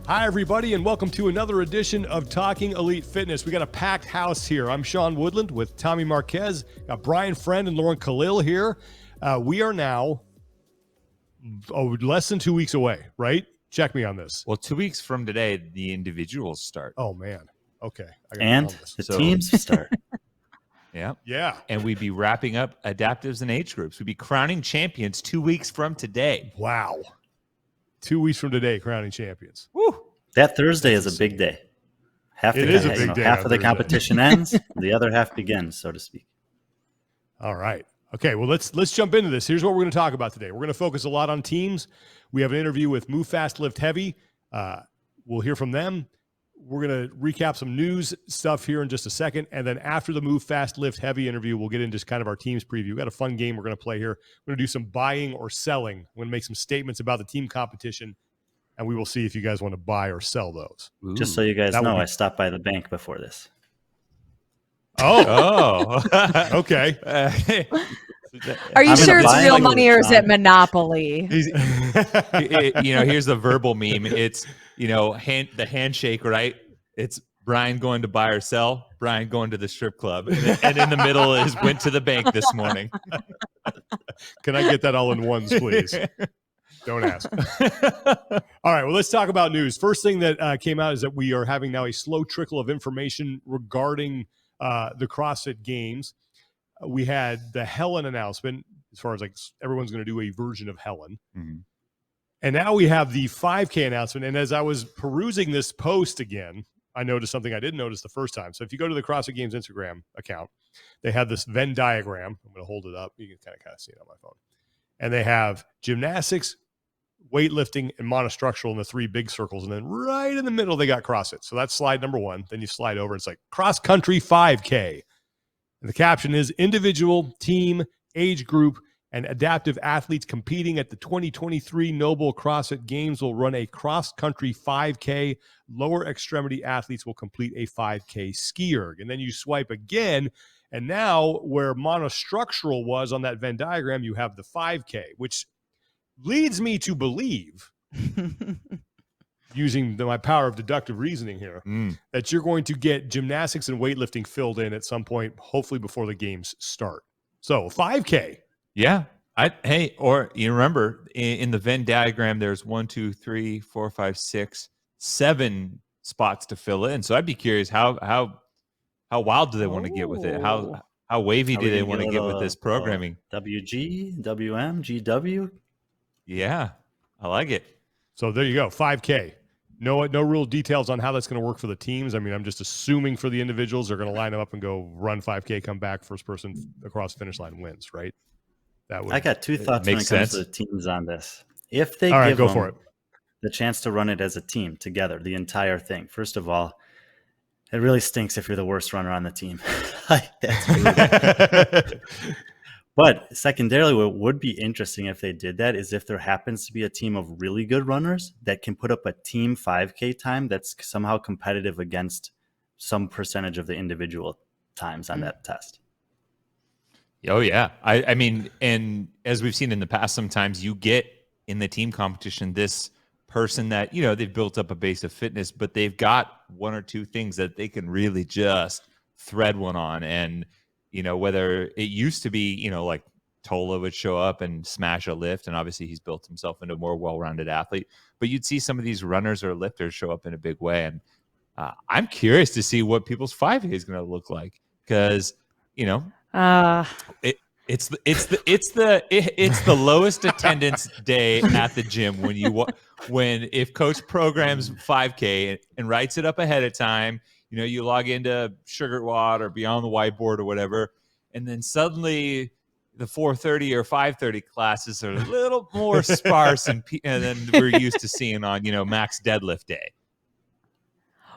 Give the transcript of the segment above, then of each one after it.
Hi, everybody, and welcome to another edition of Talking Elite Fitness. We got a packed house here. I'm Sean Woodland with Tommy Marquez, got Brian Friend and Lauren Khalil here. We are now less than 2 weeks away, right? Check me on this. Well, 2 weeks from today, the individuals start. Oh, man. Okay. And the teams start. Yeah. And we'd be wrapping up adaptives and age groups. We'd be crowning champions 2 weeks from today. Wow. 2 weeks from today, crowning champions. Woo. That Thursday is a big day. Half of the competition ends, the other half begins, so to speak. All right. Okay, well, let's jump into this. Here's what we're going to talk about today. We're going to focus a lot on teams. We have an interview with Move Fast, Lift Heavy. We'll hear from them. We're going to recap some news stuff here in just a second. And then after the Move Fast, Lift Heavy interview, we'll get into kind of our team's preview. We've got a fun game we're going to play here. We're going to do some buying or selling. We're going to make some statements about the team competition, and we will see if you guys want to buy or sell those. Ooh, just so you guys know, I stopped by the bank before this. Oh. Okay. Are you sure it's real money or is it Monopoly? Here's the verbal meme. It's, the handshake, right? It's Brian going to buy or sell, Brian going to the strip club. And in the middle is went to the bank this morning. Can I get that all in ones, please? Don't ask. All right, well, let's talk about news. First thing that came out is that we are having now a slow trickle of information regarding the CrossFit Games. We had the Helen announcement as far as like everyone's going to do a version of Helen. Mm-hmm. And now we have the 5K announcement. And as I was perusing this post again, I noticed something I didn't notice the first time. So if you go to the CrossFit Games Instagram account, they have this Venn diagram. I'm going to hold it up. You can kind of see it on my phone. And they have gymnastics, weightlifting, and monostructural in the three big circles. And then right in the middle, they got CrossFit. So that's slide number one. Then you slide over. It's like cross country 5K. And the caption is individual, team, age group, and adaptive athletes competing at the 2023 NOBULL CrossFit Games will run a cross-country 5K. Lower extremity athletes will complete a 5K ski erg. And then you swipe again, and now where monostructural was on that Venn diagram, you have the 5K, which leads me to believe, using my power of deductive reasoning here, that you're going to get gymnastics and weightlifting filled in at some point, hopefully before the games start. So 5K. Yeah. Or you remember in the Venn diagram, there's 1, 2, 3, 4, 5, 6, 7 spots to fill in. So I'd be curious how wild do they want to get with it? How wavy do they want to get with this programming? WG, WM, GW. Yeah, I like it. So there you go, 5K. No real details on how that's going to work for the teams. I mean, I'm just assuming for the individuals, they're going to line them up and go run 5K, come back, first person across the finish line wins, right? I got two thoughts when it comes to the teams on this. If they give them the chance to run it as a team together, the entire thing, first of all, it really stinks if you're the worst runner on the team. That's But secondarily, what would be interesting if they did that is if there happens to be a team of really good runners that can put up a team 5K time that's somehow competitive against some percentage of the individual times on that test. Oh, yeah. I mean, and as we've seen in the past, sometimes you get in the team competition this person that, they've built up a base of fitness, but they've got one or two things that they can really just thread one on. And, whether it used to be, like Tola would show up and smash a lift, and obviously he's built himself into a more well-rounded athlete, but you'd see some of these runners or lifters show up in a big way. And I'm curious to see what people's 5K is going to look like because, it's the lowest attendance day at the gym when if coach programs 5K and writes it up ahead of time, you log into SugarWatt or Beyond the Whiteboard or whatever, and then suddenly the 4:30 or 5:30 classes are a little more sparse than we're used to seeing on max deadlift day.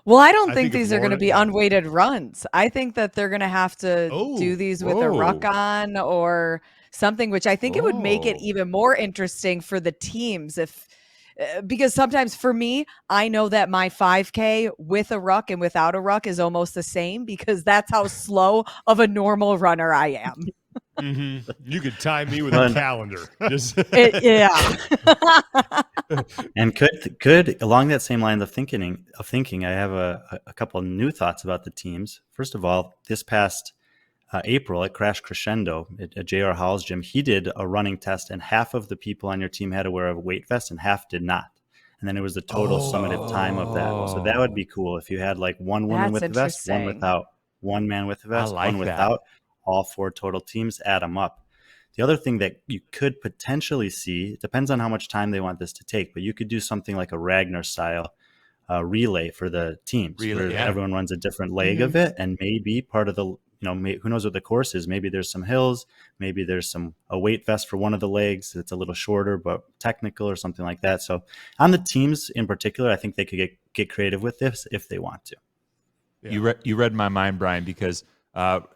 Well, I don't think these are going to be unweighted runs. I think that they're going to have to do these with a ruck on or something, which I think it would make it even more interesting for the teams because sometimes for me, I know that my 5K with a ruck and without a ruck is almost the same because that's how slow of a normal runner I am. Mm-hmm. You could time me with a calendar. And could along that same line of thinking, I have a couple of new thoughts about the teams. First of all, this past April at Crash Crescendo at J.R. Hall's gym, he did a running test, and half of the people on your team had to wear a weight vest and half did not. And then it was the total summative time of that. So that would be cool if you had like one woman with a vest, one without, one man with a vest, one without, all 4 total teams, add them up. The other thing that you could potentially see, it depends on how much time they want this to take, but you could do something like a Ragnar style relay for the teams, where everyone runs a different leg of it, and maybe part of the, who knows what the course is. Maybe there's some hills, maybe there's a weight vest for one of the legs that's a little shorter but technical or something like that. So on the teams in particular, I think they could get creative with this if they want to. Yeah. You read my mind, Brian, because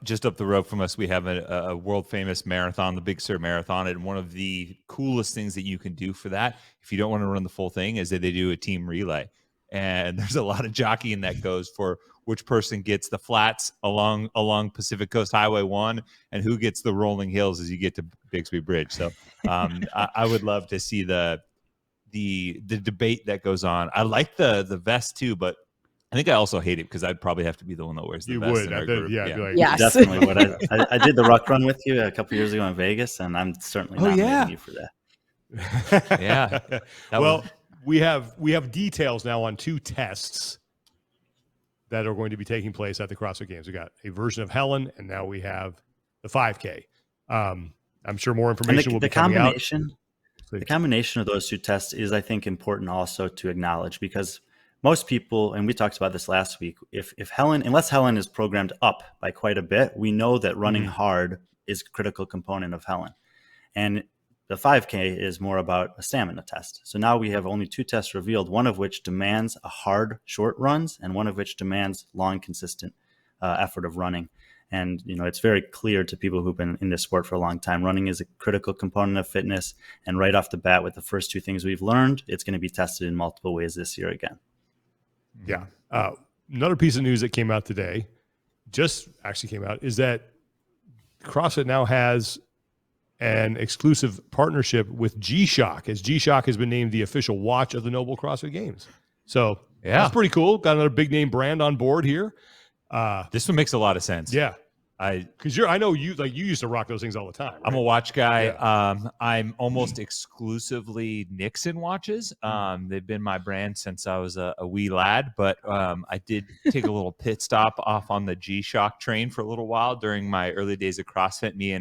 just up the road from us, we have a world famous marathon, the Big Sur Marathon. And one of the coolest things that you can do for that, if you don't want to run the full thing, is that they do a team relay. And there's a lot of jockeying that goes for which person gets the flats along Pacific Coast Highway 1 and who gets the rolling hills as you get to Bixby Bridge. So I would love to see the debate that goes on. I like the vest too, but I think I also hate it because I'd probably have to be the one that wears the vest. You would. Like, yes. Definitely would. I did the ruck run with you a couple years ago in Vegas, and I'm certainly nominating you for that. Yeah. We have details now on 2 tests that are going to be taking place at the CrossFit Games. We got a version of Helen, and now we have the 5K. I'm sure more information will be coming out. The combination of those 2 tests is, I think, important also to acknowledge, because most people, and we talked about this last week, unless Helen is programmed up by quite a bit, we know that running hard is a critical component of Helen. And the 5K is more about a stamina test. So now we have only 2 tests revealed, one of which demands a hard short runs and one of which demands long, consistent effort of running. And, it's very clear to people who've been in this sport for a long time, running is a critical component of fitness. And right off the bat, with the first 2 things we've learned, it's going to be tested in multiple ways this year again. Yeah. Another piece of news that came out today, just actually came out, is that CrossFit now has an exclusive partnership with G-Shock, as G-Shock has been named the official watch of the NOBULL CrossFit Games. So that's pretty cool. Got another big name brand on board here. This one makes a lot of sense. Yeah. Because I know you used to rock those things all the time. Right? I'm a watch guy. Yeah. I'm almost exclusively Nixon watches. They've been my brand since I was a wee lad, but I did take a little pit stop off on the G-Shock train for a little while during my early days of CrossFit. Me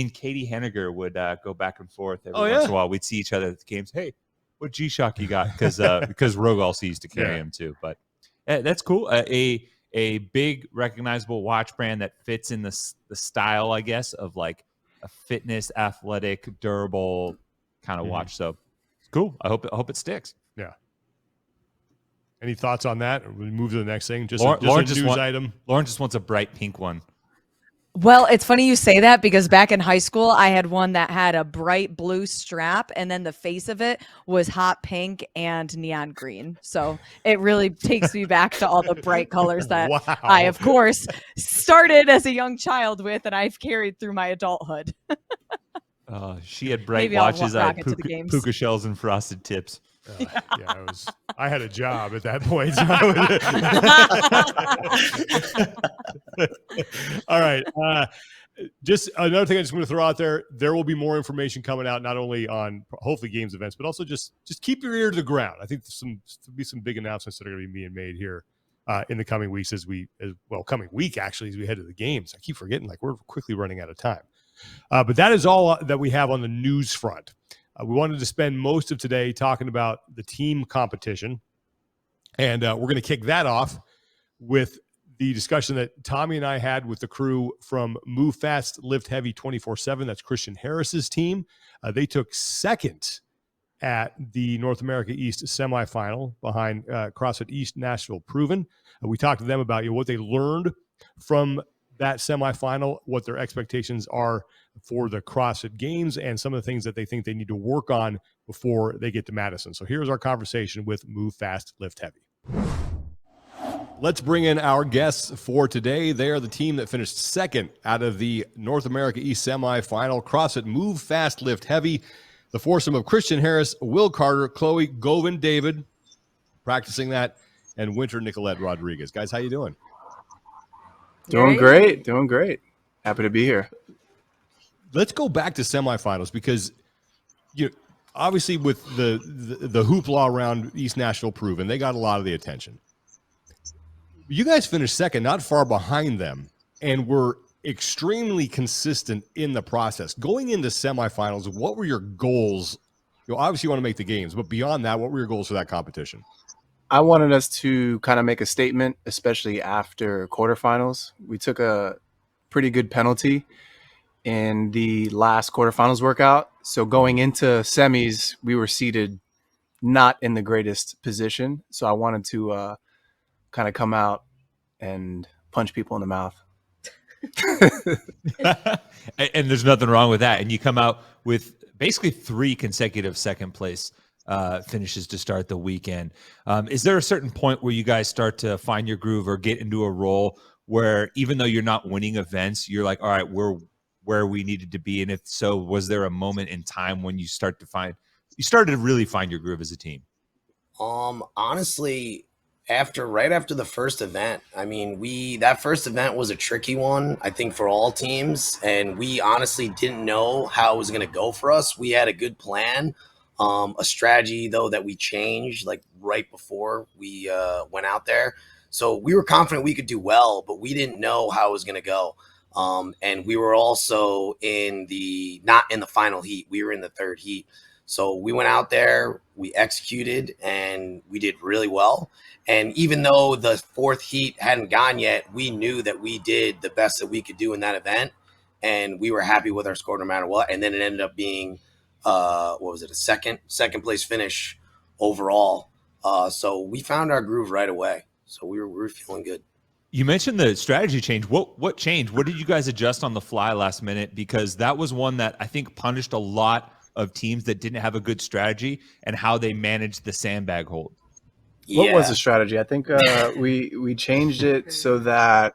and Katie Henniger would go back and forth every once in a while. We'd see each other at the games. Hey, what G-Shock you got? Because Rogue also used to carry him too. But that's cool. A big recognizable watch brand that fits in the style, I guess, of like a fitness, athletic, durable kind of watch. So it's cool. I hope it sticks. Yeah. Any thoughts on that? Or we move to the next thing. Lauren a news item. Lauren just wants a bright pink one. Well, it's funny you say that because back in high school, I had one that had a bright blue strap and then the face of it was hot pink and neon green. So it really takes me back to all the bright colors that I, of course, started as a young child with and I've carried through my adulthood. She had bright watches. I had puka shells and frosted tips. I had a job at that point. All right. Just another thing I just want to throw out there. There will be more information coming out, not only on hopefully games events, but also just keep your ear to the ground. I think there'll be some big announcements that are going to be being made here in the coming weeks coming week, actually, as we head to the games. I keep forgetting, we're quickly running out of time. But that is all that we have on the news front. We wanted to spend most of today talking about the team competition, and we're going to kick that off with the discussion that Tommy and I had with the crew from Move Fast, Lift Heavy 24/7. That's Christian Harris's team. They took second at the North America East Semifinal behind CrossFit East Nashville Proven. We talked to them about what they learned from that semifinal, what their expectations are for the CrossFit Games, and some of the things that they think they need to work on before they get to Madison. So here's our conversation with Move Fast, Lift Heavy. Let's bring in our guests for today. They are the team that finished second out of the North America East Semifinal, CrossFit Move Fast, Lift Heavy. the foursome of Christian Harris, Will Carter, Chloe Govan David, practicing that, and Winter Nicolette Rodriguez. Guys, how you doing? Doing great. Doing great. Happy to be here. Let's go back to semifinals because obviously with the hoopla around East Nashville Proven, they got a lot of the attention. You guys finished second, not far behind them, and were extremely consistent in the process. Going into semifinals, what were your goals? Obviously you want to make the games, but beyond that, what were your goals for that competition? I wanted us to kind of make a statement, especially after quarterfinals. We took a pretty good penalty in the last quarterfinals workout. So going into semis, we were seated not in the greatest position. So I wanted to kind of come out and punch people in the mouth. And there's nothing wrong with that. And you come out with basically 3 consecutive second place finishes to start the weekend. Is there a certain point where you guys start to find your groove or get into a role where even though you're not winning events, you're like, all right, we're where we needed to be? And if so, was there a moment in time when you started to really find your groove as a team? Honestly, right after the first event, I mean, that first event was a tricky one, I think, for all teams. And we honestly didn't know how it was going to go for us. We had a good plan, a strategy though, that we changed like right before we went out there. So we were confident we could do well, but we didn't know how it was going to go. And we were also not in the final heat. We were in the third heat. So we went out there, we executed, and we did really well. And even though the fourth heat hadn't gone yet, we knew that we did the best that we could do in that event. And we were happy with our score no matter what. And then it ended up being, a second place finish overall. So we found our groove right away. So we were feeling good. You mentioned the strategy change. What changed? What did you guys adjust on the fly last minute? Because that was one that I think punished a lot of teams that didn't have a good strategy and how they managed the sandbag hold. What was the strategy? I think we changed it so that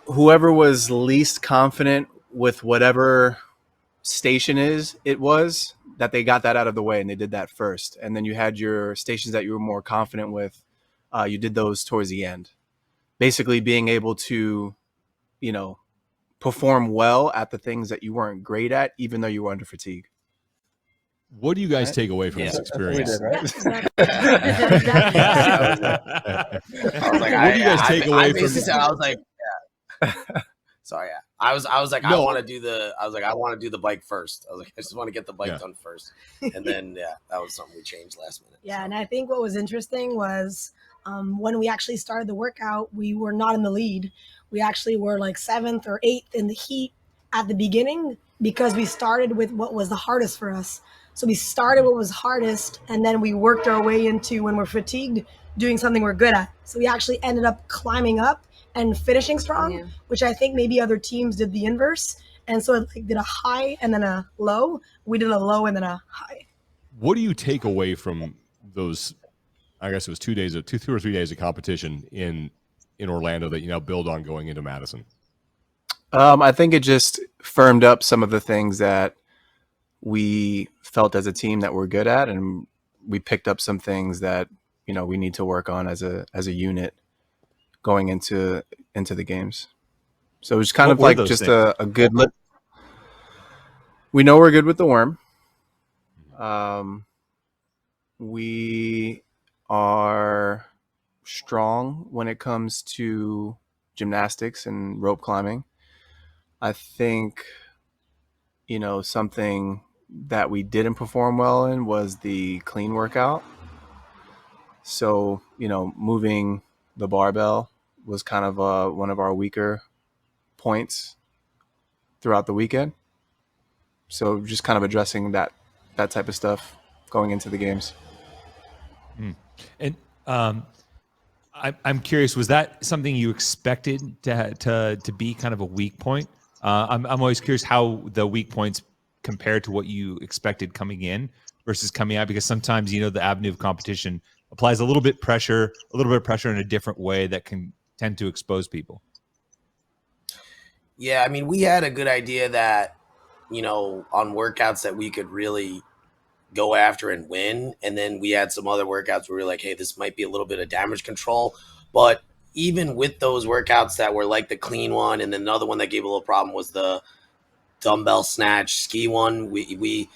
whoever was least confident with whatever station that they got that out of the way and they did that first. And then you had your stations that you were more confident with. You did those towards the end, basically being able to, perform well at the things that you weren't great at, even though you were under fatigue. What do you guys take away from this experience? I was like, what do you guys take away from this? I was like, sorry. I was like, I want to do the bike first. I was like, I just want to get the bike done first. And then, that was something we changed last minute. Yeah. So. And I think what was interesting was when we actually started the workout, we were not in the lead. We actually were like 7th or 8th in the heat at the beginning because we started with what was the hardest for us. So we started what was hardest, and then we worked our way into, when we're fatigued, doing something we're good at. So we actually ended up climbing up and finishing strong, which I think maybe other teams did the inverse. And so it did a high and then a low. We did a low and then a high. What do you take away from those, I guess it was 2 or 3 days of competition in Orlando that you now build on going into Madison? I think it just firmed up some of the things that we felt as a team that we're good at, and we picked up some things that we need to work on as a unit going into the games. So it was kind of like just a good look. We know we're good with the worm. We are strong when it comes to gymnastics and rope climbing. I think something that we didn't perform well in was the clean workout. So, moving the barbell was kind of one of our weaker points throughout the weekend. So just kind of addressing that type of stuff going into the games. And I'm curious, was that something you expected to be kind of a weak point? I'm always curious how the weak points compare to what you expected coming in versus coming out, because sometimes the avenue of competition applies a little bit of pressure in a different way that can tend to expose people. Yeah, I mean, we had a good idea that on workouts that we could really go after and win. And then we had some other workouts where we were like, hey, this might be a little bit of damage control. But even with those workouts that were like the clean one, and then another one that gave a little problem was the dumbbell snatch ski one, we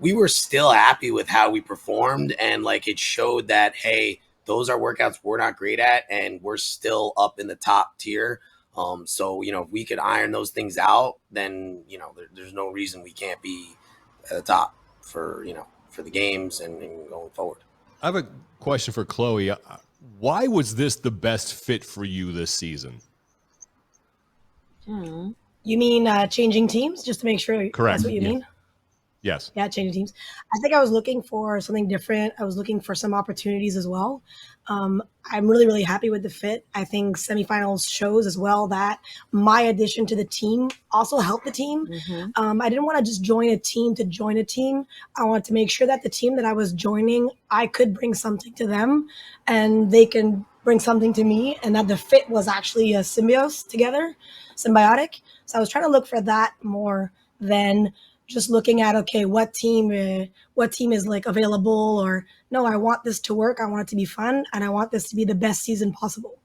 were still happy with how we performed. And like, it showed that, hey, those are workouts we're not great at, and we're still up in the top tier. So, if we could iron those things out, then, there's no reason we can't be at the top for the games and going forward. I have a question for Chloe. Why was this the best fit for you this season? You mean changing teams, just to make sure? Correct. That's what you mean? Yes. Yeah, changing teams. I think I was looking for something different. I was looking for some opportunities as well. I'm really, really happy with the fit. I think semifinals shows as well that my addition to the team also helped the team. I didn't want to just join a team to join a team. I wanted to make sure that the team that I was joining, I could bring something to them and they can bring something to me, and that the fit was actually a symbiotic. So I was trying to look for that more than just looking at, okay, what team is like available, or no, I want this to work. I want it to be fun, and I want this to be the best season possible.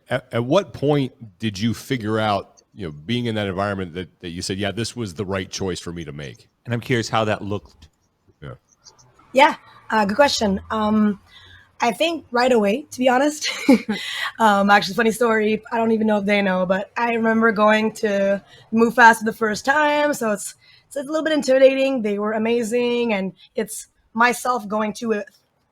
At what point did you figure out, being in that environment that you said, yeah, this was the right choice for me to make? And I'm curious how that looked. Yeah, good question. I think right away, to be honest. Actually, funny story. I don't even know if they know, but I remember going to Move Fast for the first time. So it's a little bit intimidating. They were amazing. And it's myself going to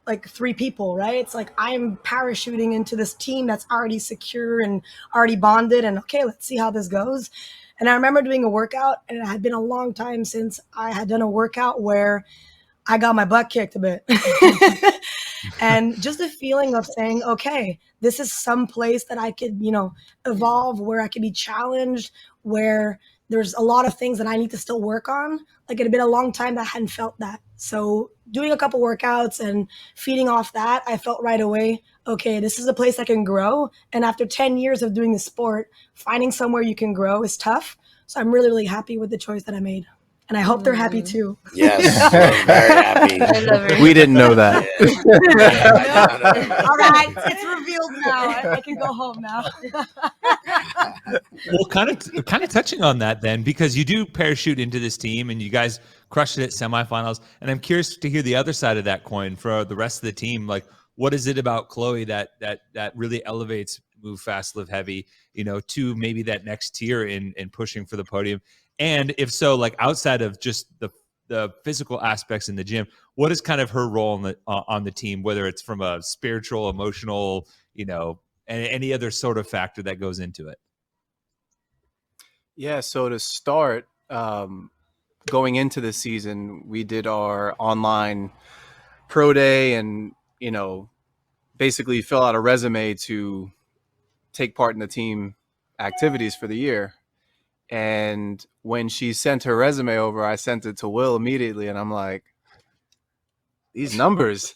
like 3 people, right? It's like I'm parachuting into this team that's already secure and already bonded. And okay, let's see how this goes. And I remember doing a workout, and it had been a long time since I had done a workout where I got my butt kicked a bit. And just the feeling of saying, okay, this is some place that I could, evolve, where I could be challenged, where there's a lot of things that I need to still work on. Like, it had been a long time that I hadn't felt that. So doing a couple workouts and feeding off that, I felt right away, okay, this is a place I can grow. And after 10 years of doing the sport, finding somewhere you can grow is tough. So I'm really, really happy with the choice that I made. And I hope they're happy too. Yes, we're very happy. I love it. We didn't know that. All right, it's revealed now. I can go home now. Well, kind of touching on that then, because you do parachute into this team and you guys crushed it at semifinals. And I'm curious to hear the other side of that coin for the rest of the team. Like, what is it about Chloe that really elevates Move Fast, Live Heavy, to maybe that next tier in pushing for the podium? And if so, like, outside of just the physical aspects in the gym, what is kind of her role on the team, whether it's from a spiritual, emotional, and any other sort of factor that goes into it? Yeah, so to start, going into the season, we did our online pro day and, basically fill out a resume to take part in the team activities for the year. And when she sent her resume over, I sent it to Will immediately. And I'm like, these numbers,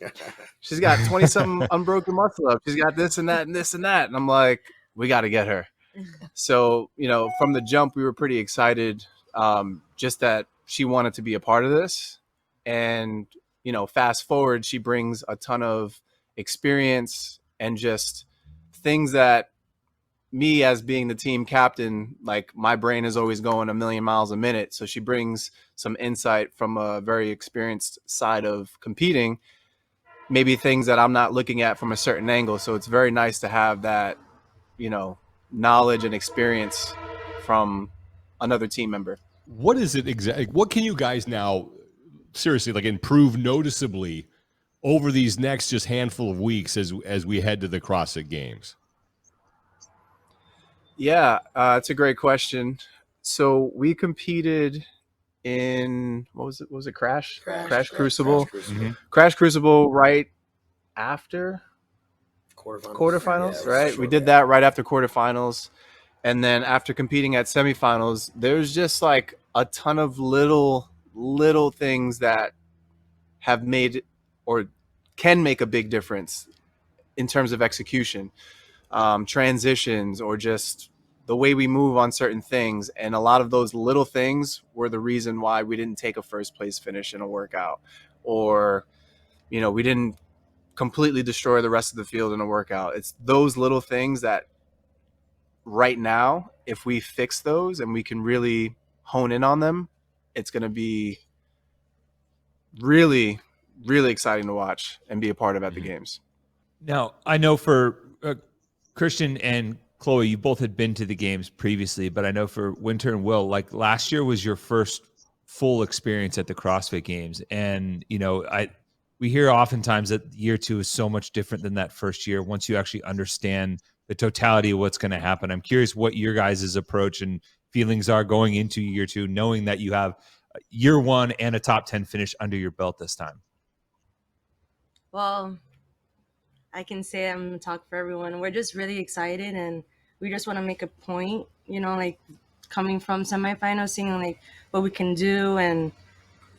she's got 20-something unbroken muscle up. She's got this and that and this and that. And I'm like, we got to get her. So, from the jump, we were pretty excited, just that she wanted to be a part of this. And, fast forward, she brings a ton of experience and just things that me, as being the team captain, like, my brain is always going a million miles a minute. So she brings some insight from a very experienced side of competing, maybe things that I'm not looking at from a certain angle. So it's very nice to have that, knowledge and experience from another team member. What is it exactly? What can you guys now seriously improve noticeably over these next just handful of weeks as we head to the CrossFit Games? Yeah, it's a great question. So we competed in, what was it? Crash Crucible. Crash Crucible right after quarterfinals, Yeah, right? sure, We did that right after quarterfinals. And then after competing at semifinals, there's just like a ton of little things that have made or can make a big difference in terms of execution, transitions, or just the way we move on certain things. And a lot of those little things were the reason why we didn't take a first place finish in a workout, or, we didn't completely destroy the rest of the field in a workout. It's those little things that right now, if we fix those and we can really hone in on them, it's going to be really, really exciting to watch and be a part of at the games. Now, I know for Christian and Chloe, you both had been to the games previously, but I know for Winter and Will, like last year was your first full experience at the CrossFit Games. And, we hear oftentimes that year 2 is so much different than that first year once you actually understand the totality of what's going to happen. I'm curious what your guys' approach and feelings are going into year 2, knowing that you have year 1 and a top 10 finish under your belt this time. Well, I can say I'm going to talk for everyone. We're just really excited, and we just want to make a point, like coming from semifinals, seeing like what we can do and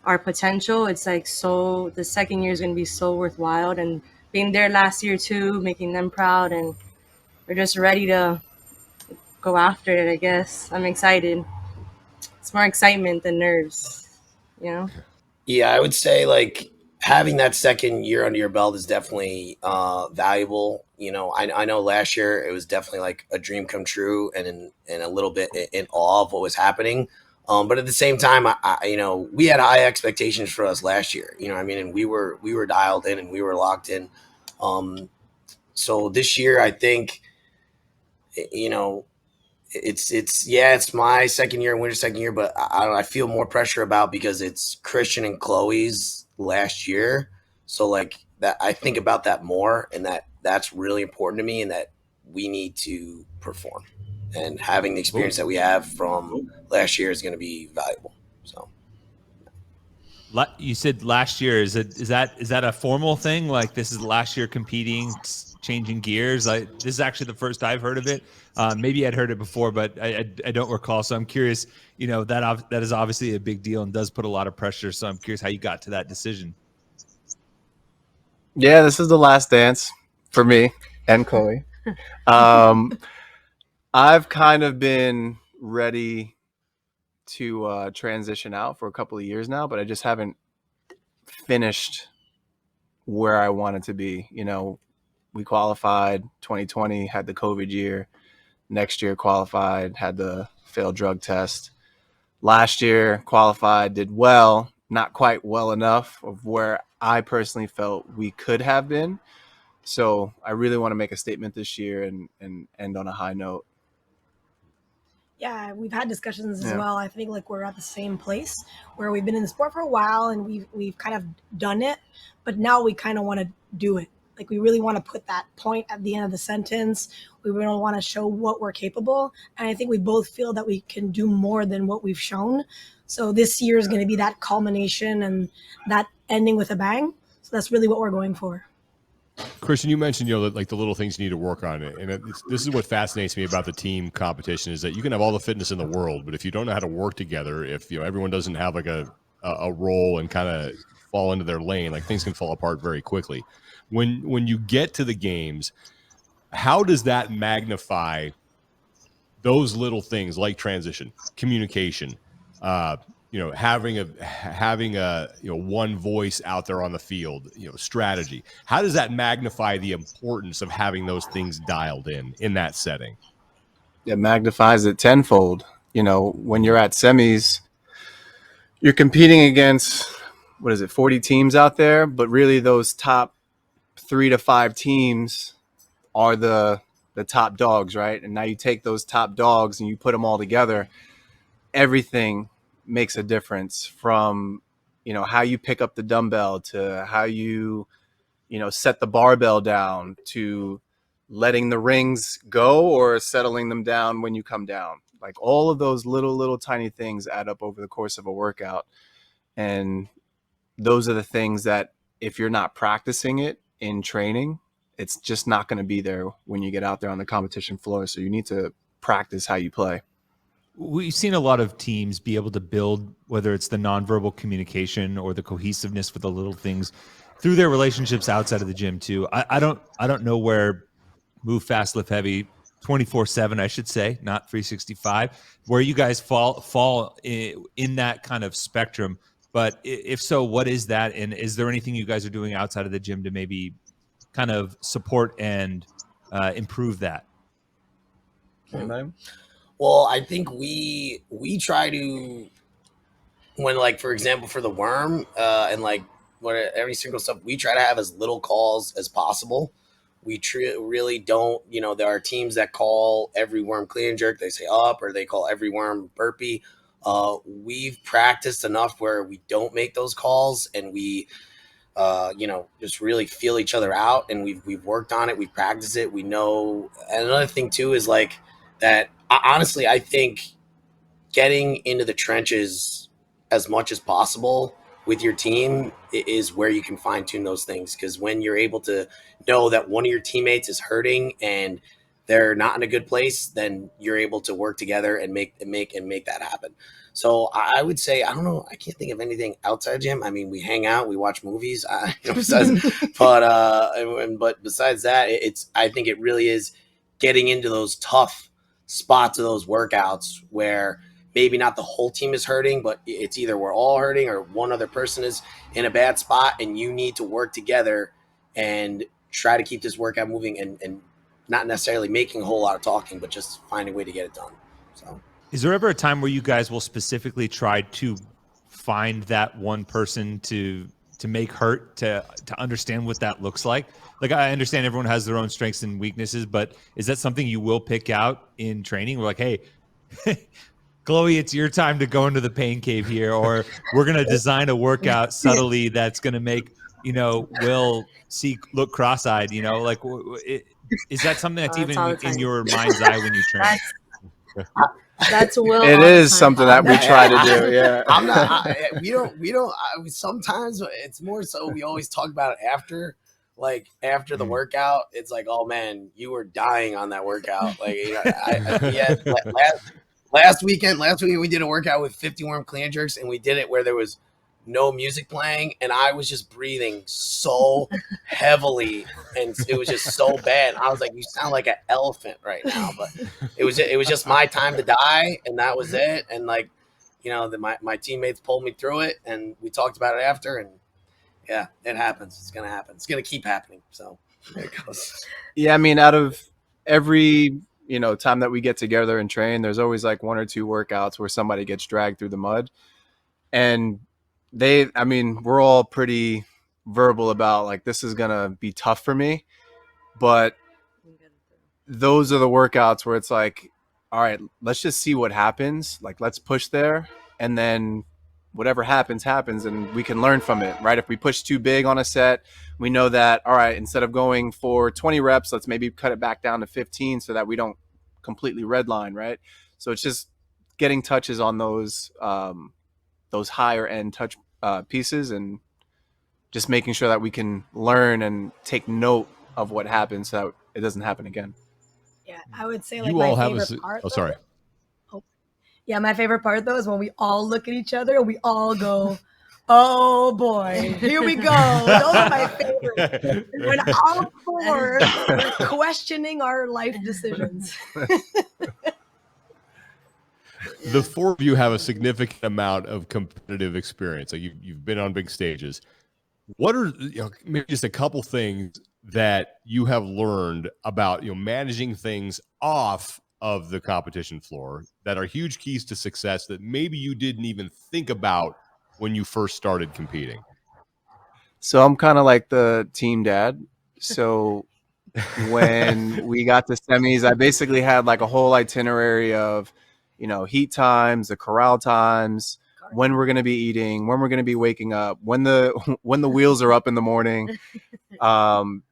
our potential. It's like, so the second year is going to be so worthwhile, and being there last year too, making them proud, and we're just ready to go after it, I guess. I'm excited. It's more excitement than nerves, Yeah, I would say like having that second year under your belt is definitely valuable. I know last year it was definitely like a dream come true, and a little bit in awe of what was happening. But at the same time, we had high expectations for us last year. And we were dialed in and we were locked in. So this year, I think, it's my second year and Winter's second year, but I feel more pressure about because it's Christian and Chloe's last year. So like that, I think about that more, and that's really important to me, and that we need to perform, and having the experience that we have from last year is going to be valuable. So you said last year, is that a formal thing? Like this is last year competing, changing gears? This is actually the first I've heard of it. Maybe I'd heard it before, but I don't recall. So I'm curious, that is obviously a big deal and does put a lot of pressure. So I'm curious how you got to that decision. Yeah, this is the last dance for me and Chloe. I've kind of been ready to transition out for a couple of years now, but I just haven't finished where I wanted to be. We qualified 2020, had the COVID year. Next year qualified, had the failed drug test. Last year qualified, did well, not quite well enough of where I personally felt we could have been. So I really want to make a statement this year and end on a high note. Yeah, we've had discussions as well. I think like we're at the same place where we've been in the sport for a while and we've kind of done it, but now we kind of want to do it. Like we really want to put that point at the end of the sentence. We really want to show what we're capable. And I think we both feel that we can do more than what we've shown. So this year is going to be that culmination and that ending with a bang. So that's really what we're going for. Christian, you mentioned, like the little things you need to work on it. And this is what fascinates me about the team competition is that you can have all the fitness in the world, but if you don't know how to work together, if everyone doesn't have like a role and kind of fall into their lane, like things can fall apart very quickly. When you get to the games, how does that magnify those little things like transition, communication, having a one voice out there on the field, strategy? How does that magnify the importance of having those things dialed in that setting? It magnifies it tenfold. When you're at semis, you're competing against 40 teams out there, but really those top 3 to 5 teams are the top dogs, right? And now you take those top dogs and you put them all together, everything makes a difference, from how you pick up the dumbbell to how you set the barbell down to letting the rings go or settling them down when you come down. Like all of those little tiny things add up over the course of a workout, and those are the things that if you're not practicing it in training, it's just not going to be there when you get out there on the competition floor. So you need to practice how you play. We've seen a lot of teams be able to build, whether it's the nonverbal communication or the cohesiveness with the little things, through their relationships outside of the gym too. I don't know where Move Fast, Lift Heavy 24/7, I should say, not 365, where you guys fall in that kind of spectrum. But if so, what is that? And is there anything you guys are doing outside of the gym to maybe kind of support and improve that? Well, I think we try to, when, like, for example, for the worm and like every single stuff, we try to have as little calls as possible. We really don't, there are teams that call every worm clean and jerk. They say up, or they call every worm burpee. We've practiced enough where we don't make those calls, and we, just really feel each other out. And we've worked on it. We've practiced it. We know. And another thing too is like that. Honestly, I think getting into the trenches as much as possible with your team is where you can fine tune those things. Because when you're able to know that one of your teammates is hurting and they're not in a good place, then you're able to work together and make that happen. So I would say, I don't know, I can't think of anything outside gym. I mean, we hang out, we watch movies, but besides that, I think it really is getting into those tough spots of those workouts where maybe not the whole team is hurting, but it's either we're all hurting or one other person is in a bad spot, and you need to work together and try to keep this workout moving and not necessarily making a whole lot of talking, but just finding a way to get it done. So, is there ever a time where you guys will specifically try to find that one person to make hurt, to understand what that looks like? Like, I understand everyone has their own strengths and weaknesses, but is that something you will pick out in training? We're like, hey, Chloe, it's your time to go into the pain cave here, or we're going to design a workout subtly that's going to make, Will look cross-eyed, like, is that something that's even in your mind's eye when you train? That's Will. It is something that we try to do. Yeah. I'm not, we don't, sometimes it's more so we always talk about it after. Like after the workout, it's like, oh man, you were dying on that workout. Like, last weekend we did a workout with 50 worm clean and jerks, and we did it where there was no music playing, and I was just breathing so heavily, and it was just so bad. I was like, you sound like an elephant right now, but it was just my time to die, and that was it. And like, my teammates pulled me through it, and we talked about it after, and yeah, it happens. It's gonna happen. It's gonna keep happening. So there it goes. Yeah, I mean, out of every time that we get together and train, there's always like one or two workouts where somebody gets dragged through the mud, and we're all pretty verbal about like, this is gonna be tough for me, but those are the workouts where it's like, all right, let's just see what happens. Like, let's push there, and then whatever happens, and we can learn from it, right? If we push too big on a set, we know that, all right, instead of going for 20 reps, let's maybe cut it back down to 15 so that we don't completely redline, right? So it's just getting touches on those higher end touch pieces, and just making sure that we can learn and take note of what happens so that it doesn't happen again. Yeah, I would say like You my all have favorite part. oh, sorry. Yeah, my favorite part though is when we all look at each other and we all go, "Oh boy, here we go." Those are my favorite. When all four are questioning our life decisions. The four of you have a significant amount of competitive experience. Like you've been on big stages. What are maybe just a couple things that you have learned about managing things off of the competition floor that are huge keys to success that maybe you didn't even think about when you first started competing? So I'm kind of like the team dad. So when we got to semis, I basically had like a whole itinerary of, heat times, the corral times, when we're going to be eating, when we're going to be waking up, when the wheels are up in the morning.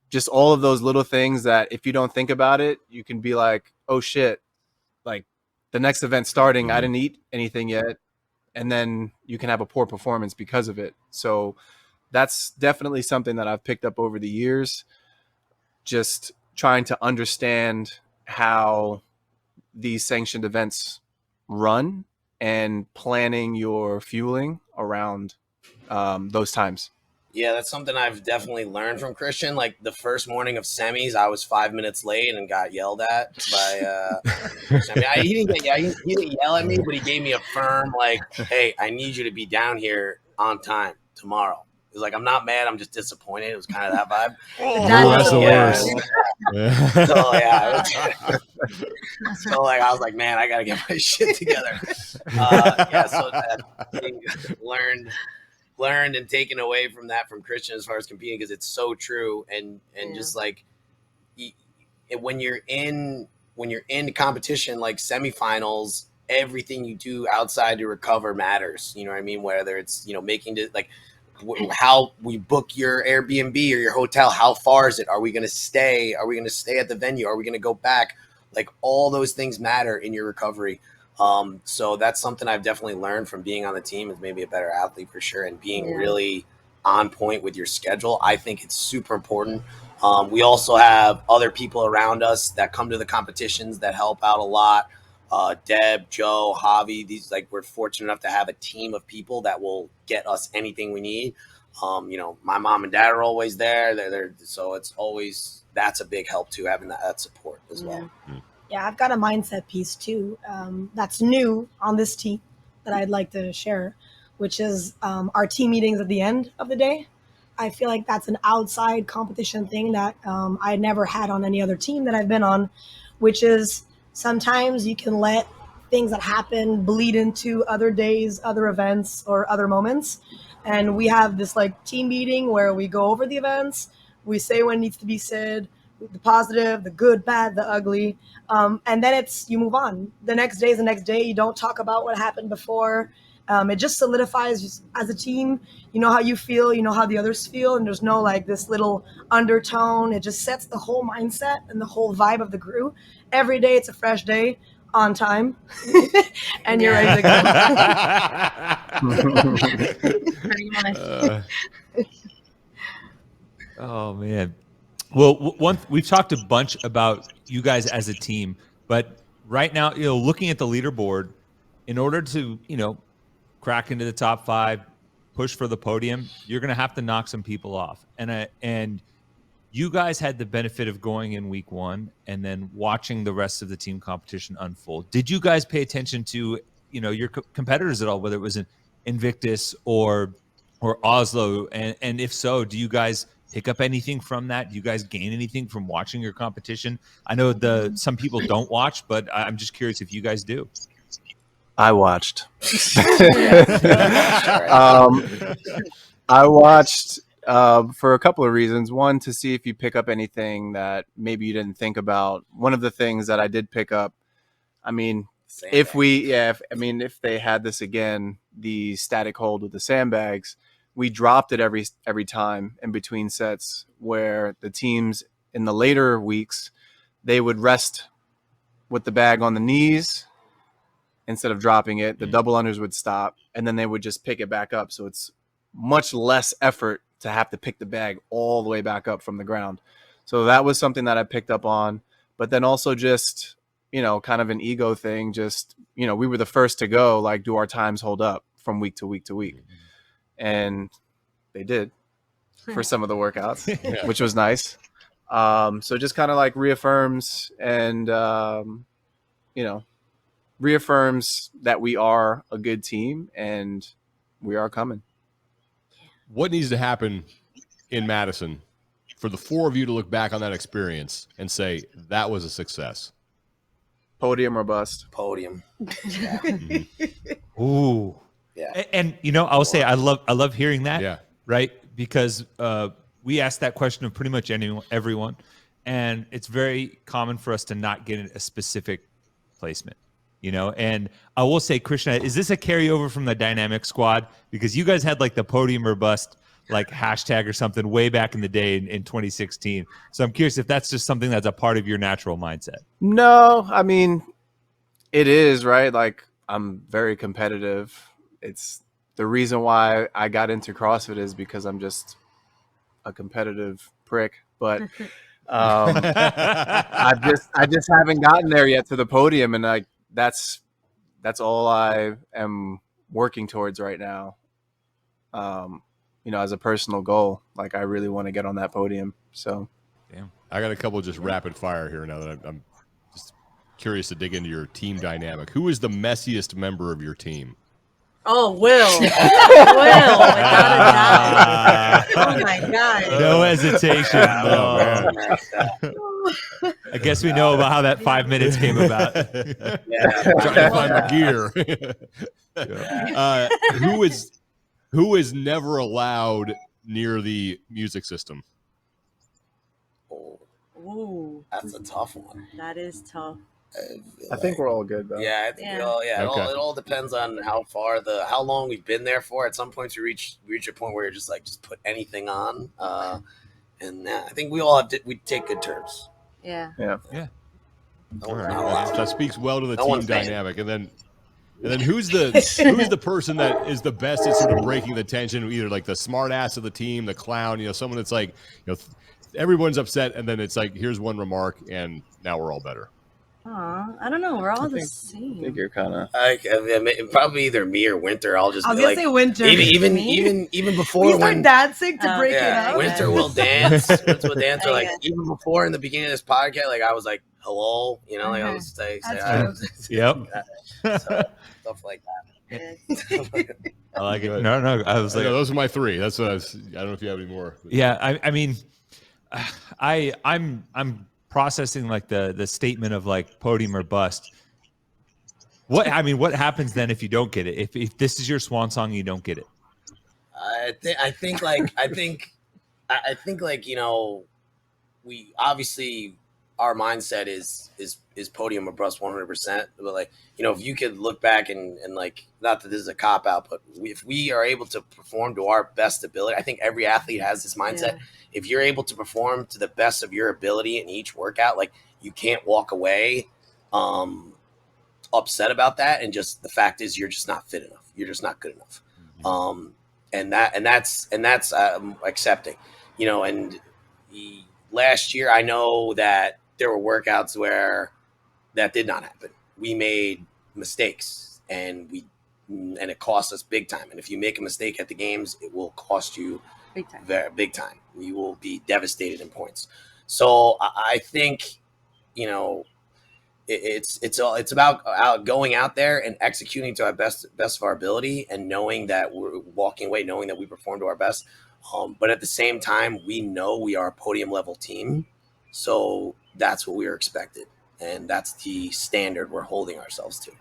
Just all of those little things that if you don't think about it, you can be like, oh shit, like the next event starting, I didn't eat anything yet. And then you can have a poor performance because of it. So that's definitely something that I've picked up over the years, just trying to understand how these sanctioned events run and planning your fueling around those times. Yeah, that's something I've definitely learned from Christian. Like the first morning of semis, I was 5 minutes late and got yelled at by Christian. I mean, he didn't yell at me, but he gave me a firm like, "Hey, I need you to be down here on time tomorrow." He was like, "I'm not mad. I'm just disappointed." It was kind of that vibe. That's the worst. So yeah, so like I was like, man, I gotta get my shit together. Yeah, so learned and taken away from that from Christian as far as competing, because it's so true. And just like when you're in competition like semifinals, everything you do outside to recover matters. You know what I mean? Whether it's making it like how we book your Airbnb or your hotel, how far is it? Are we going to stay? Are we going to stay at the venue? Are we going to go back? Like all those things matter in your recovery. So that's something I've definitely learned from being on the team, is maybe a better athlete for sure, and being really on point with your schedule. I think it's super important. We also have other people around us that come to the competitions that help out a lot. Deb, Joe, Javi, we're fortunate enough to have a team of people that will get us anything we need. My mom and dad are always there. They're so it's always, that's a big help too, having that support as well. Yeah, I've got a mindset piece too that's new on this team that I'd like to share, which is our team meetings at the end of the day. I feel like that's an outside competition thing that I never had on any other team that I've been on, which is sometimes you can let things that happen bleed into other days, other events, or other moments. And we have this like team meeting where we go over the events, we say what needs to be said, the positive, the good, bad, the ugly. And then you move on. The next day is the next day. You don't talk about what happened before. It just solidifies as a team. You know how you feel, you know how the others feel, and there's no like this little undertone. It just sets the whole mindset and the whole vibe of the crew. Every day it's a fresh day, on time, and you're ready to go. Pretty much. Oh man. Well, we've talked a bunch about you guys as a team, but right now, looking at the leaderboard, in order to, crack into the top 5, push for the podium, you're going to have to knock some people off. And you guys had the benefit of going in week 1 and then watching the rest of the team competition unfold. Did you guys pay attention to, your competitors at all, whether it was in Invictus or Oslo? And if so, do you guys pick up anything from that? Do you guys gain anything from watching your competition? I know some people don't watch, but I'm just curious if you guys do. I watched. I watched for a couple of reasons. One, to see if you pick up anything that maybe you didn't think about. One of the things that I did pick up, I mean, if they had this again, the static hold with the sandbags, we dropped it every time in between sets, where the teams in the later weeks, they would rest with the bag on the knees instead of dropping it. The double unders would stop, and then they would just pick it back up. So it's much less effort to have to pick the bag all the way back up from the ground. So that was something that I picked up on. But then also just, kind of an ego thing. Just, we were the first to go, like, do our times hold up from week to week to week? And they did for some of the workouts, which was nice. So just kind of like reaffirms and, reaffirms that we are a good team and we are coming. What needs to happen in Madison for the 4 of you to look back on that experience and say that was a success? Podium or bust? Podium. Yeah. Ooh. Yeah. And I will say I love hearing that. Yeah. Right? Because we ask that question of pretty much everyone, and it's very common for us to not get a specific placement. And I will say, Krishna, is this a carryover from the Dynamic Squad? Because you guys had like the podium or bust like hashtag or something way back in the day in 2016. So I'm curious if that's just something that's a part of your natural mindset. No, I mean, it is, right? Like, I'm very competitive. It's the reason why I got into CrossFit is because I'm just a competitive prick. But I just haven't gotten there yet to the podium, and like that's all I am working towards right now. as a personal goal, like I really want to get on that podium. So, Damn. I got a couple just rapid fire here now that I'm just curious to dig into your team dynamic. Who is the messiest member of your team? Oh, Will. Will, without a doubt. Oh my God. No hesitation. Oh, man. I guess we know about how that 5 minutes came about. Trying to find my gear. Who is never allowed near the music system? Ooh, That's a tough one. that is tough. I think we're all good though. Yeah, I think Yeah. we all. Yeah, Okay. it all depends on how long we've been there for. At some points, we reach a point where you're just like, just put anything on. And I think we all we take good terms. Yeah. No All one's right. not allowed. That speaks well to the No team one's banned. dynamic. And then who's the person that is the best at sort of breaking the tension, either like the smart ass of the team, the clown, someone that's like, everyone's upset, and then it's like, here's one remark, and now we're all better. Aw, I don't know. We're all the I think same. you're kind of. Probably either me or Winter. I'll just I was be gonna like, say Winter. even before We start when dancing to break it yeah, up. Winter will dance. Winter will dance. Or Oh, like yeah. even before in the beginning of this podcast, like I was like, hello, like I was say That's hi. true. Yep. So, stuff like that. Yeah. I like it. No. I was like, those are my three. That's what I don't know if you have any more. yeah. I mean, I'm processing like the statement of like podium or bust. What happens then if you don't get it? If this is your swan song, and you don't get it. I think we obviously our mindset is podium or bust 100%. But like if you could look back and like, not that this is a cop out, but if we are able to perform to our best ability, I think every athlete has this mindset. Yeah. If you're able to perform to the best of your ability in each workout, like you can't walk away upset about that. And just the fact is, you're just not fit enough. You're just not good enough. And that's accepting, and last year, I know that there were workouts where that did not happen. We made mistakes and it cost us big time. And if you make a mistake at the games, it will cost you Big time. very big time. You will be devastated in points. So I think, it's about going out there and executing to our best of our ability, and knowing that we're walking away, knowing that we perform to our best. But at the same time, we know we are a podium level team. So that's what we are expected. And that's the standard we're holding ourselves to.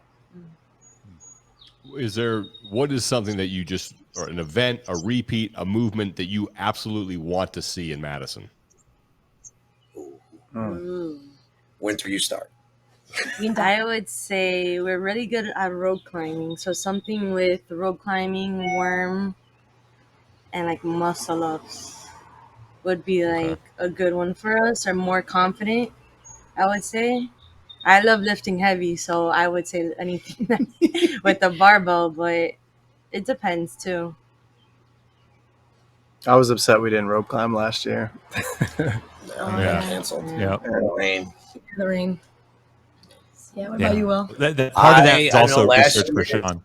What is something that you or an event, a repeat, a movement that you absolutely want to see in Madison? Ooh. Winter, you start. I would say we're really good at rope climbing. So something with rope climbing, worm, and like muscle ups would be like a good one for us, or more confident, I would say. I love lifting heavy, so I would say anything with the barbell, but it depends too. I was upset we didn't rope climb last year. Yeah. Canceled. Yeah. Rain. The rain. Yeah, what about you, Will? Part of that is I also know last research for year- Sean.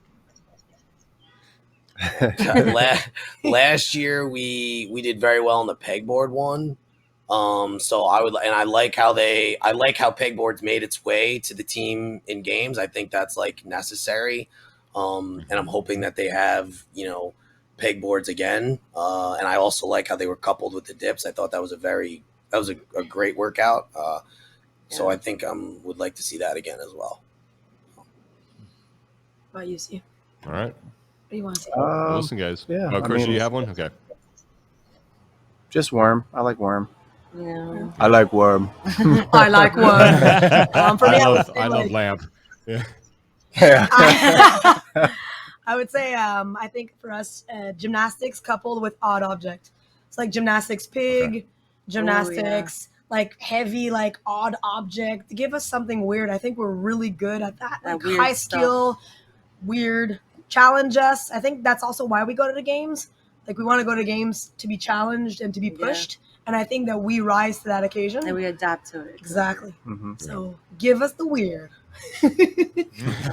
Last year we did very well in the pegboard one. So I like how pegboards made its way to the team in games. I think that's like necessary. And I'm hoping that they have, pegboards again. And I also like how they were coupled with the dips. I thought that was a great workout. So I think would like to see that again as well. What about you, Steve? All right. What do you want to say? Well, listen, guys. yeah, Oh, I Christian, mean- you have one? Okay. Just worm. I like worm. Yeah. I like worm. I like one. For me, I love lamp. Yeah. I would say, I think for us, gymnastics coupled with odd object. It's like gymnastics pig, gymnastics like heavy, like odd object. Give us something weird. I think we're really good at that. That Like weird high stuff. skill, weird. Challenge us. I think that's also why we go to the games. Like we want to go to games to be challenged and to be pushed. And I think that we rise to that occasion. And we adapt to it. Exactly. Mm-hmm. So give us the weird.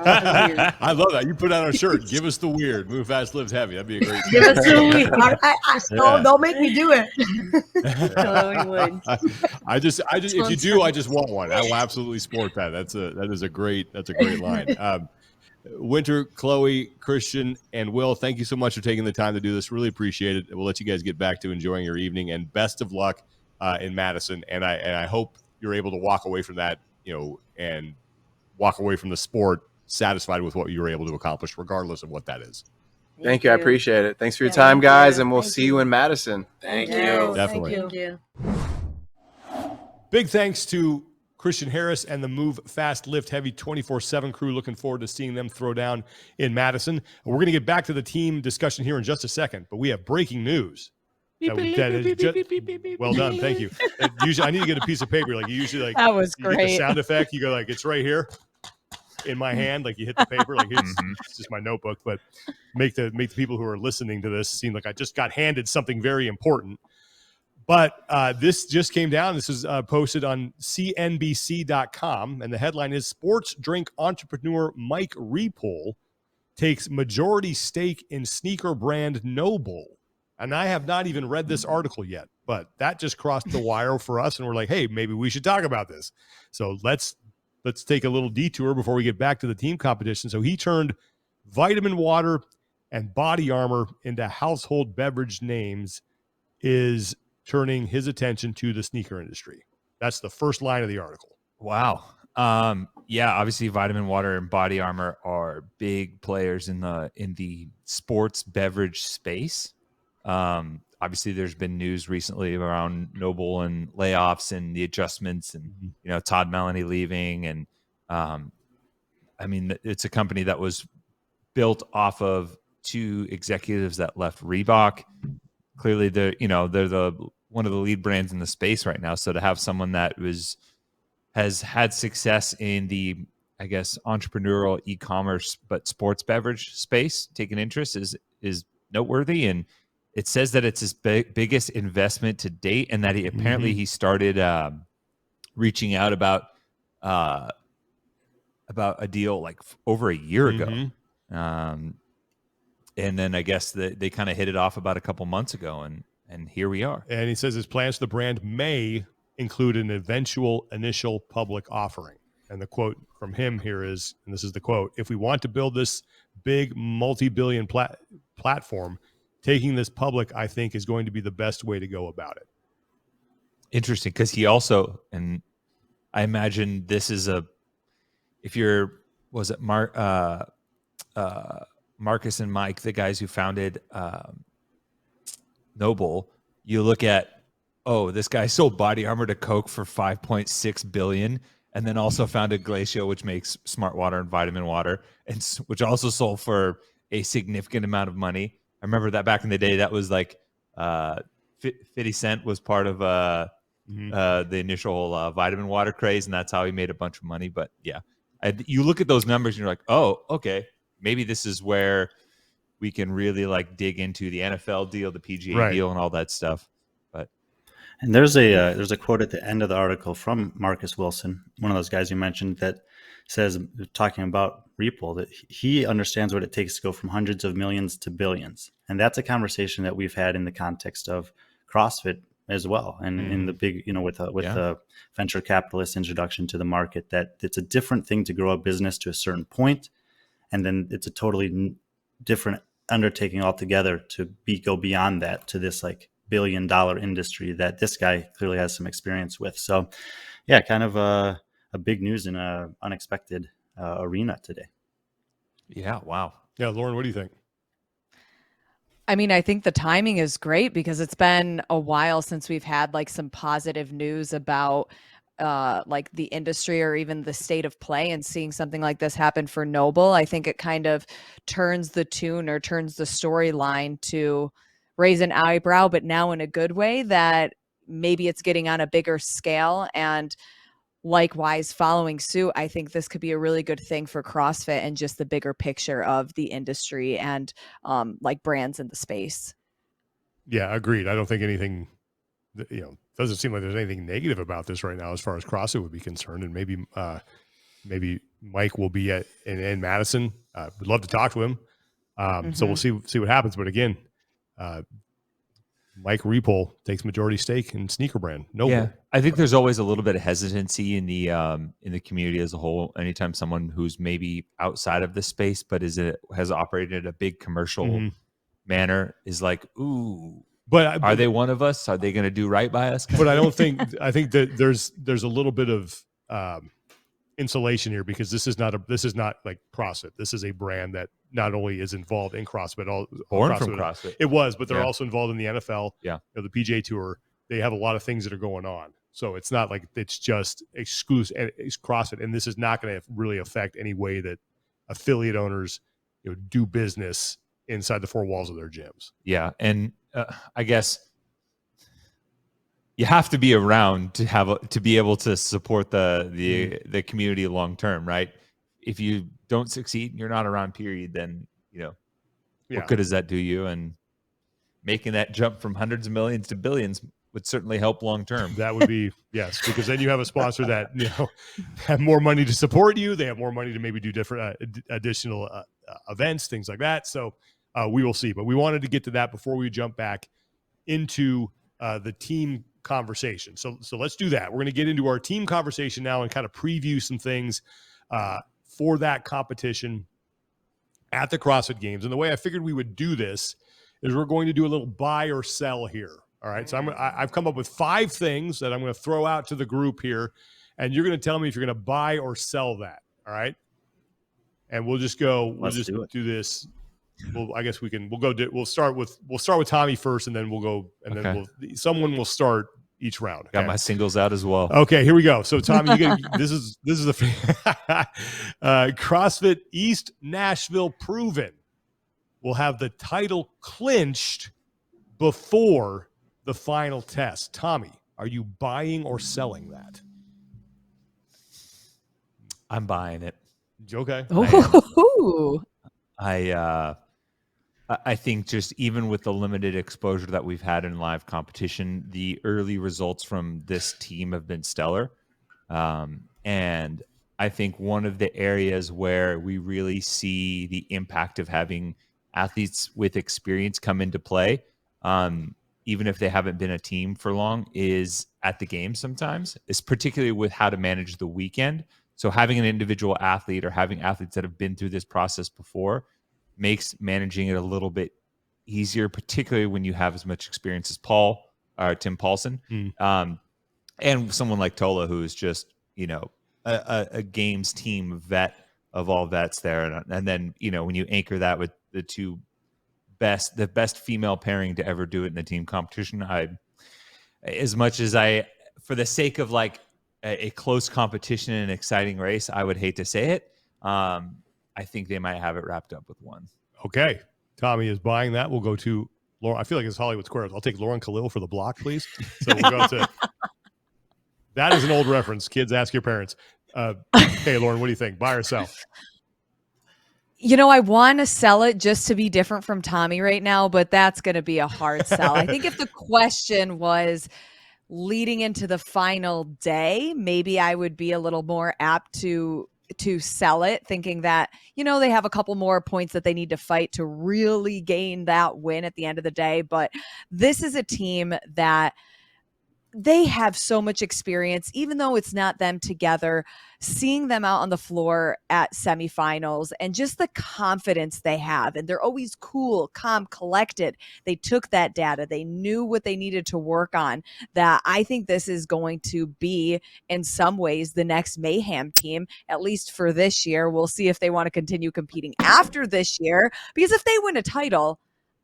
I love that. You put out a shirt. Give us the weird. Move fast, lift heavy. That'd be a great. Give us the weird. Don't make me do it. Chloe would. I just, if you do, I just want one. I will absolutely sport that. That is a great line. Winter, Chloe, Christian, and Will, thank you so much for taking the time to do this. Really appreciate it. We'll let you guys get back to enjoying your evening, and best of luck in Madison. And I hope you're able to walk away from that, and walk away from the sport satisfied with what you were able to accomplish, regardless of what that is. Thank you. I appreciate it. Thanks for your time, guys, and we'll see you in Madison. Thank you. Definitely. Thank you. Big thanks to Christian Harris and the Move Fast Lift Heavy 24/7 crew. Looking forward to seeing them throw down in Madison. We're going to get back to the team discussion here in just a second, but we have breaking news. Well done. Thank you. Usually, I need to get a piece of paper. Like you usually that was you get great. the sound effect. You go like, it's right here in my hand. Like you hit the paper. Like it's just my notebook. But make the people who are listening to this seem like I just got handed something very important. But this just came down. This is posted on CNBC.com, and the headline is Sports Drink Entrepreneur Mike Repole takes majority stake in sneaker brand NOBULL. And I have not even read this article yet, but that just crossed the wire for us, and we're like, hey, maybe we should talk about this. So let's take a little detour before we get back to the team competition. So he turned vitamin water and body armor into household beverage names, is turning his attention to the sneaker industry. That's the first line of the article. Wow. Yeah, obviously vitamin water and body armor are big players in the sports beverage space. Obviously there's been news recently around NOBULL and layoffs and the adjustments and, Todd Melanie leaving. And, I mean, it's a company that was built off of two executives that left Reebok. Clearly they're one of the lead brands in the space right now. So to have someone that has had success in the, I guess, entrepreneurial e-commerce, but sports beverage space, take an interest is noteworthy. And it says that it's his biggest investment to date, and that he started reaching out about a deal like over a year ago. And then I guess they kind of hit it off about a couple months ago, and here we are. And he says his plans for the brand may include an eventual initial public offering. And the quote from him here is, and this is the quote, "If we want to build this big multi-billion platform, taking this public, I think, is going to be the best way to go about it." Interesting, because he also, and I imagine this is Marcus and Mike, the guys who founded NOBULL, you look at, this guy sold body armor to Coke for $5.6 billion, and then also founded Glacio, which makes smart water and vitamin water, and which also sold for a significant amount of money. I remember that back in the day, that was like 50 Cent was part of the initial vitamin water craze, and that's how he made a bunch of money. But yeah, you look at those numbers and you're like, oh, okay, maybe this is where we can really like dig into the NFL deal, the PGA deal, and all that stuff. And there's a quote at the end of the article from Marcus Wilson, one of those guys you mentioned, that says, talking about Repole, that he understands what it takes to go from hundreds of millions to billions. And that's a conversation that we've had in the context of CrossFit as well. And in the big, with the venture capitalist introduction to the market, that it's a different thing to grow a business to a certain point, and then it's a totally different undertaking altogether to go beyond that to this like $1 billion industry that this guy clearly has some experience with. So yeah, kind of a big news in a unexpected arena today. Yeah. Wow. Yeah. Lauren, what do you think? I mean, I think the timing is great because it's been a while since we've had like some positive news about like the industry or even the state of play, and seeing something like this happen for NOBULL, I think it kind of turns the tune or turns the storyline to raise an eyebrow, but now in a good way, that maybe it's getting on a bigger scale. And likewise, following suit, I think this could be a really good thing for CrossFit and just the bigger picture of the industry and like brands in the space. Yeah, agreed. I don't think anything, doesn't seem like there's anything negative about this right now as far as CrossFit would be concerned. And maybe maybe Mike will be in Madison. We'd love to talk to him. So we'll see what happens. But again, Mike Repole takes majority stake in Sneaker Brand. NOBULL. Yeah, I think there's always a little bit of hesitancy in the community as a whole. Anytime someone who's maybe outside of the space but has operated a big commercial manner is like, ooh. But are they one of us? Are they going to do right by us? But I think that there's a little bit of insulation here, because this is not like CrossFit. This is a brand that not only is involved in CrossFit, born from CrossFit. It was, but they're also involved in the NFL. Yeah, the PGA Tour. They have a lot of things that are going on. So it's not like it's just exclusive. It's CrossFit, and this is not going to really affect any way that affiliate owners do business inside the four walls of their gyms. Yeah, and I guess you have to be around to be able to support the community long term, right? If you don't succeed and you're not around, period, then what good does that do you? And making that jump from hundreds of millions to billions would certainly help long term. That would be yes, because then you have a sponsor that have more money to support you. They have more money to maybe do different additional events, things like that. So we will see. But we wanted to get to that before we jump back into the team conversation. So let's do that. We're going to get into our team conversation now and kind of preview some things for that competition at the CrossFit Games. And the way I figured we would do this is we're going to do a little buy or sell here. All right. So I've come up with 5 things that I'm going to throw out to the group here, and you're going to tell me if you're going to buy or sell that. All right. And we'll just go. We'll just do this. Well, I guess we'll start with Tommy first, and then we'll go, and then someone will start each round. Okay? Got my singles out as well. Okay, here we go. So Tommy, this is the CrossFit East Nashville Proven will have the title clinched before the final test. Tommy, are you buying or selling that? I'm buying it. Okay. Ooh. I think just even with the limited exposure that we've had in live competition, the early results from this team have been stellar. And I think one of the areas where we really see the impact of having athletes with experience come into play, even if they haven't been a team for long, is at the games sometimes, is particularly with how to manage the weekend. So having an individual athlete or having athletes that have been through this process before makes managing it a little bit easier, particularly when you have as much experience as Tim Paulson, and someone like Tola, who is just, a games team vet of all vets there. And then, when you anchor that with the best female pairing to ever do it in the team competition, as much as for the sake of like a close competition and an exciting race, I would hate to say it. I think they might have it wrapped up with one. Okay. Tommy is buying that. We'll go to Lauren. I feel like it's Hollywood Squares. I'll take Lauren Khalil for the block, please. So we'll go to that is an old reference. Kids, ask your parents. Okay, Lauren, what do you think? Buy or sell? I want to sell it just to be different from Tommy right now, but that's going to be a hard sell. I think if the question was leading into the final day, maybe I would be a little more apt to sell it, thinking that, they have a couple more points that they need to fight to really gain that win at the end of the day. But this is a team that they have so much experience, even though it's not them together, seeing them out on the floor at semifinals and just the confidence they have. And they're always cool, calm, collected. They took that data. They knew what they needed to work on. That I think this is going to be, in some ways, the next Mayhem team, at least for this year. We'll see if they want to continue competing after this year, because if they win a title,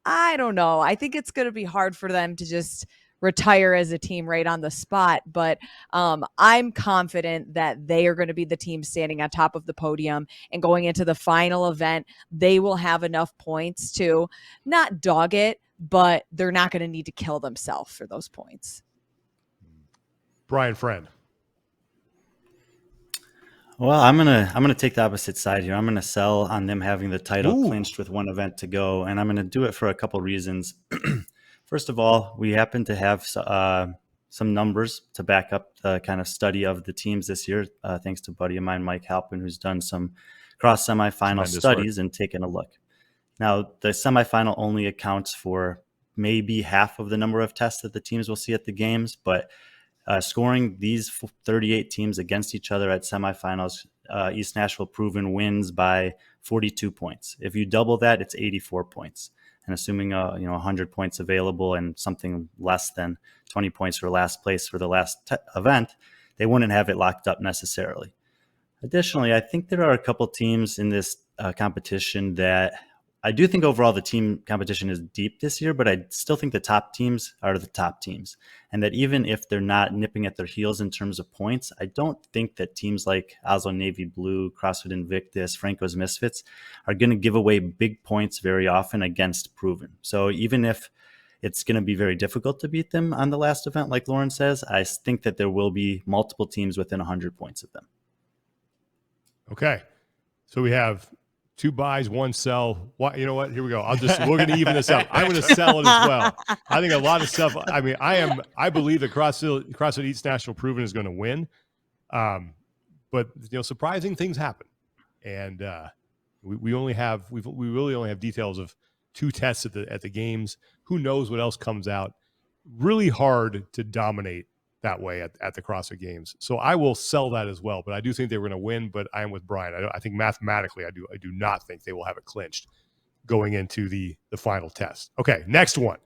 I don't know. I think it's going to be hard for them to just retire as a team right on the spot. But I'm confident that they are going to be the team standing on top of the podium, and going into the final event, they will have enough points to not dog it, but they're not going to need to kill themselves for those points. Brian Friend. Well, I'm gonna take the opposite side here. I'm gonna sell on them having the title clinched with one event to go, and I'm gonna do it for a couple reasons. First of all, we happen to have some numbers to back up the kind of study of the teams this year, thanks to a buddy of mine, Mike Halpin, who's done some cross semifinal studies and taken a look. Now, the semifinal only accounts for maybe half of the number of tests that the teams will see at the games, but scoring these 38 teams against each other at semifinals, East Nashville Proven wins by 42 points. If you double that, it's 84 points. And assuming 100 points available and something less than 20 points for last place for the last event, they wouldn't have it locked up necessarily. Additionally, I think there are a couple teams in this competition that I do think overall the team competition is deep this year, but I still think the top teams are the top teams. And that even if they're not nipping at their heels in terms of points, I don't think that teams like Oslo Navy Blue, CrossFit Invictus, Franco's Misfits are going to give away big points very often against Proven. So even if it's going to be very difficult to beat them on the last event, like Lauren says, I think that there will be multiple teams within 100 points of them. Okay. So we have 2 buys, 1 sell. You know what? Here we go. We're going to even this out. I'm going to sell it as well. I think a lot of stuff. I mean, I believe that CrossFit East National Proven is going to win. But surprising things happen, and we really only have details of 2 tests at the games. Who knows what else comes out? Really hard to dominate that way at the CrossFit Games. So I will sell that as well, but I do think they were going to win, but I am with Brian. I think mathematically I do not think they will have it clinched going into the final test. Okay, next one.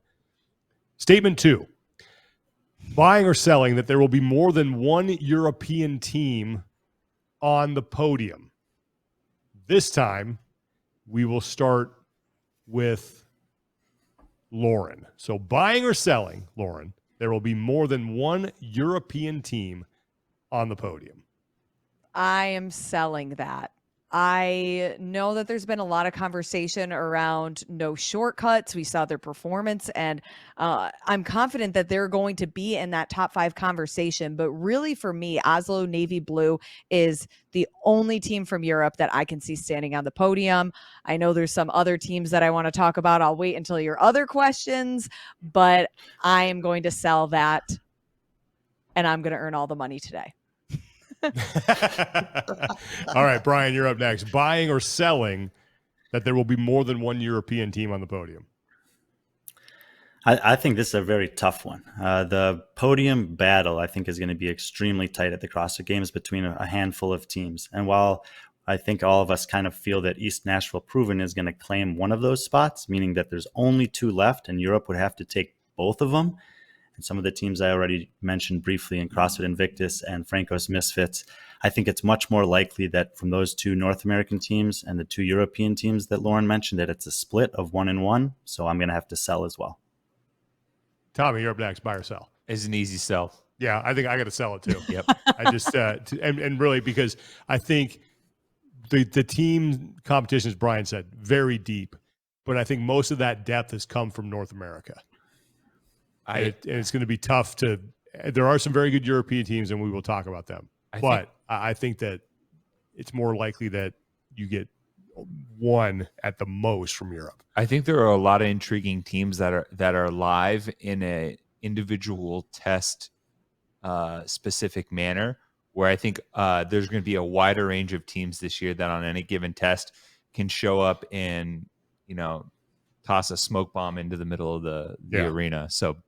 Statement 2. Buying or selling that there will be more than 1 European team on the podium. This time we will start with Lauren. So buying or selling, Lauren, there will be more than 1 European team on the podium. I am selling that. I know that there's been a lot of conversation around no shortcuts. We saw their performance, and I'm confident that they're going to be in that top 5 conversation. But really, for me, Oslo Navy Blue is the only team from Europe that I can see standing on the podium. I know there's some other teams that I want to talk about. I'll wait until your other questions, but I am going to sell that, and I'm going to earn all the money today. All right, Brian, you're up next. Buying or selling that there will be more than 1 European team on the podium? I think this is a very tough one. The podium battle, I think, is going to be extremely tight at the CrossFit Games between a handful of teams. And while I think all of us kind of feel that East Nashville Proven is going to claim one of those spots, meaning that there's only 2 left and Europe would have to take both of them, and some of the teams I already mentioned briefly in CrossFit Invictus and Franco's Misfits, I think it's much more likely that from those 2 North American teams and the 2 European teams that Lauren mentioned, that it's a split of 1 and 1. So I'm going to have to sell as well. Tommy, you're up next. Buy or sell? It's an easy sell. Yeah, I think I got to sell it too. Yep. I just and really because I think the team competition, as Brian said, very deep, but I think most of that depth has come from North America. And it's going to be tough to – there are some very good European teams, and we will talk about them. I think that it's more likely that you get 1 at the most from Europe. I think there are a lot of intriguing teams that are live in a individual test specific manner, where I think there's going to be a wider range of teams this year that on any given test can show up and, toss a smoke bomb into the middle of the arena. So –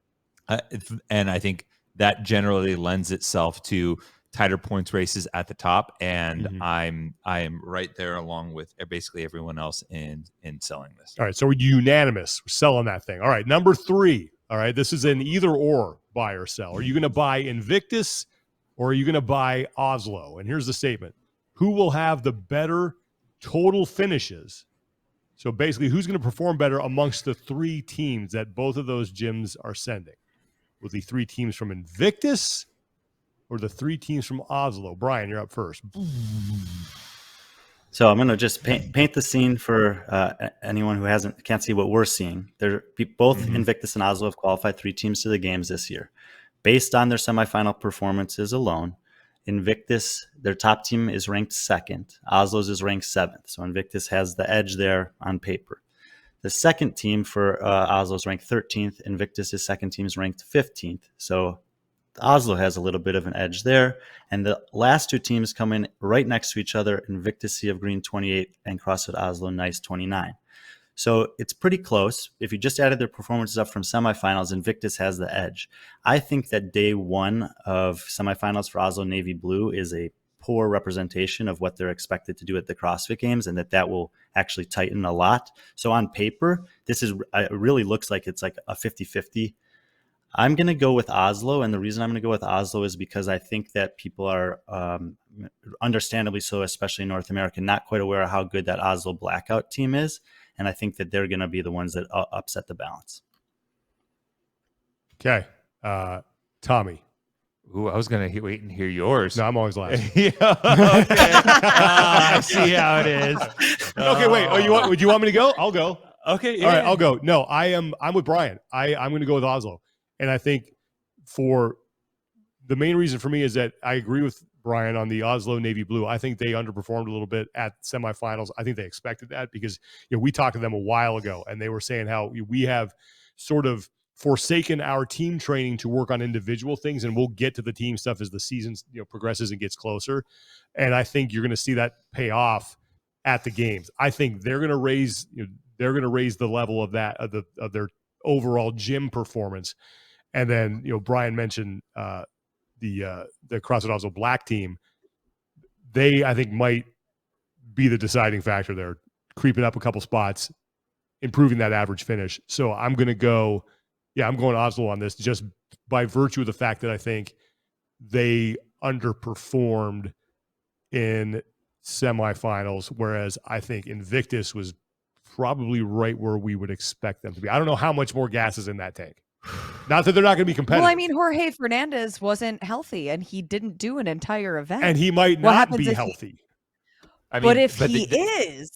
and I think that generally lends itself to tighter points races at the top, and I am right there along with basically everyone else in selling this. All right, so we're unanimous. We're selling that thing. All right, number 3. All right, this is an either or buy or sell. Are you going to buy Invictus or are you going to buy Oslo? And here's the statement: who will have the better total finishes? So basically, who's going to perform better amongst the 3 teams that both of those gyms are sending? Will the 3 teams from Invictus or the 3 teams from Oslo? Brian, you're up first. So I'm going to just paint the scene for anyone who can't see what we're seeing. Both Invictus and Oslo have qualified 3 teams to the games this year. Based on their semifinal performances alone, Invictus, their top team is ranked 2nd. Oslo's is ranked 7th. So Invictus has the edge there on paper. The second team for Oslo's ranked 13th. Invictus' second team is ranked 15th. So Oslo has a little bit of an edge there. And the last two teams come in right next to each other, Invictus Sea of Green 28 and CrossFit Oslo Nice 29. So it's pretty close. If you just added their performances up from semifinals, Invictus has the edge. I think that day one of semifinals for Oslo Navy Blue is a poor representation of what they're expected to do at the CrossFit Games, and that will actually tighten a lot. So on paper, it really looks like it's like a 50-50. I'm going to go with Oslo, and the reason I'm going to go with Oslo is because I think that people are, understandably so, especially in North America, not quite aware of how good that Oslo Blackout team is, and I think that they're going to be the ones that upset the balance. Okay. Tommy. Ooh, I was going to wait and hear yours. No, I'm always last. Yeah, okay. I see how it is. Okay, wait. Oh, would you want me to go? I'll go. Okay. Yeah. All right, I'll go. No, I'm with Brian. I'm going to go with Oslo. And I think for the main reason for me is that I agree with Brian on the Oslo Navy Blue. I think they underperformed a little bit at semifinals. I think they expected that because we talked to them a while ago, and they were saying how we have sort of forsaken our team training to work on individual things, and we'll get to the team stuff as the season progresses and gets closer. And I think you're going to see that pay off at the games. I think they're going to raise the level of that of their overall gym performance. And then Brian mentioned the CrossFit Oslo Black team. They, I think, might be the deciding factor there, creeping up a couple spots, improving that average finish. So I'm going to go. Yeah, I'm going Oslo on this just by virtue of the fact that I think they underperformed in semifinals, whereas I think Invictus was probably right where we would expect them to be. I don't know how much more gas is in that tank. Not that they're not going to be competitive. Well, I mean, Jorge Fernandez wasn't healthy, and he didn't do an entire event. And he might not be healthy. But if he is.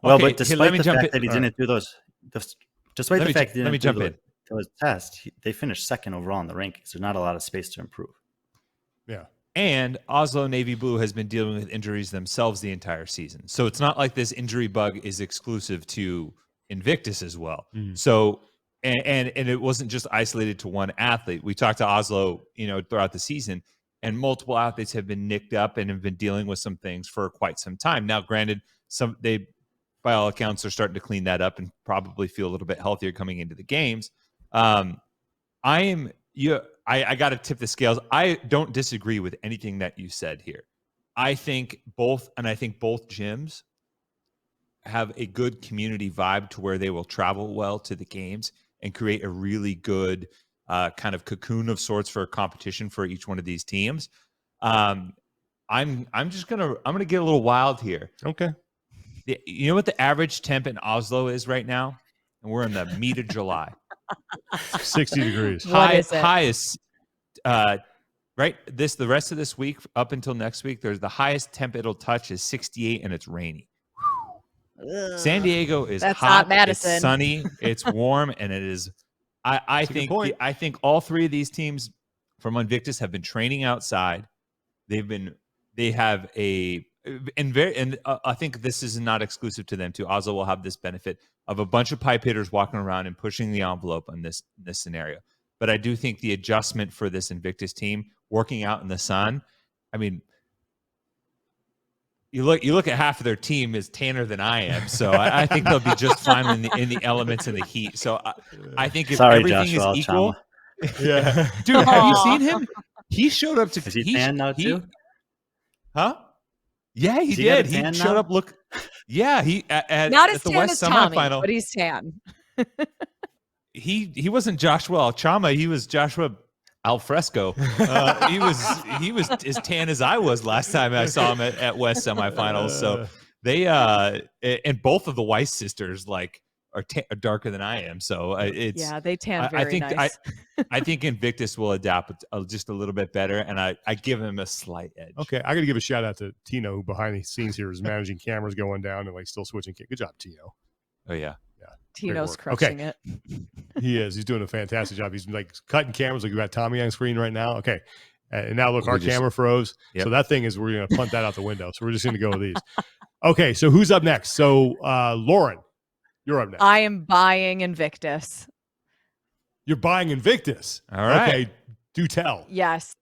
Well, but despite the fact that he didn't do those, despite the fact that he didn't do those tests, they finished second overall in the rankings. There's not a lot of space to improve. Yeah. And Oslo Navy Blue has been dealing with injuries themselves the entire season. So it's not like this injury bug is exclusive to Invictus as well. Mm. So, and it wasn't just isolated to one athlete. We talked to Oslo, throughout the season, and multiple athletes have been nicked up and have been dealing with some things for quite some time. Now, granted, they, by all accounts, are starting to clean that up and probably feel a little bit healthier coming into the games. I got to tip the scales. I don't disagree with anything that you said here. I think both gyms have a good community vibe to where they will travel well to the games and create a really good kind of cocoon of sorts for a competition for each one of these teams. I'm gonna get a little wild here. Okay. You know what the average temp in Oslo is right now? And we're in the meat of July. 60 degrees. Highest, right? The rest of this week up until next week, there's the highest temp it'll touch is 68, and it's rainy. San Diego is hot. Not Madison. It's sunny. It's warm, and it is. I think all three of these teams from Invictus have been training outside. I think this is not exclusive to them too. Oslo will have this benefit of a bunch of pipe hitters walking around and pushing the envelope on this scenario. But I do think the adjustment for this Invictus team working out in the sun, I mean, you look at half of their team is tanner than I am, so I think they'll be just fine in the elements and the heat. So I think if everything Joshua, is equal, yeah, dude, have you seen him? He showed up to. Is he tan now too? Huh? Yeah, he did. He showed up. Look, yeah, he at not as the tan West as Tommy, semifinal, but he's tan. He wasn't Joshua Alchama. He was Joshua Alfresco. He was as tan as I was last time I saw him at West semifinals. So they and both of the Weiss sisters are darker than I am. So they tan very nice. I think Invictus will adapt just a little bit better, and I give him a slight edge. Okay, I got to give a shout out to Tino, who behind the scenes here is managing cameras going down and still switching. Good job, Tino. Oh yeah. Tino's crushing it. He is. He's doing a fantastic job. He's cutting cameras. We got Tommy on screen right now. Okay. And now look, our camera froze. Yep. So that thing is, we're going to punt that out the window. So we're just going to go with these. Okay. So who's up next? So Lauren, you're up next. I am buying Invictus. You're buying Invictus. All right. Okay. Do tell. Yes.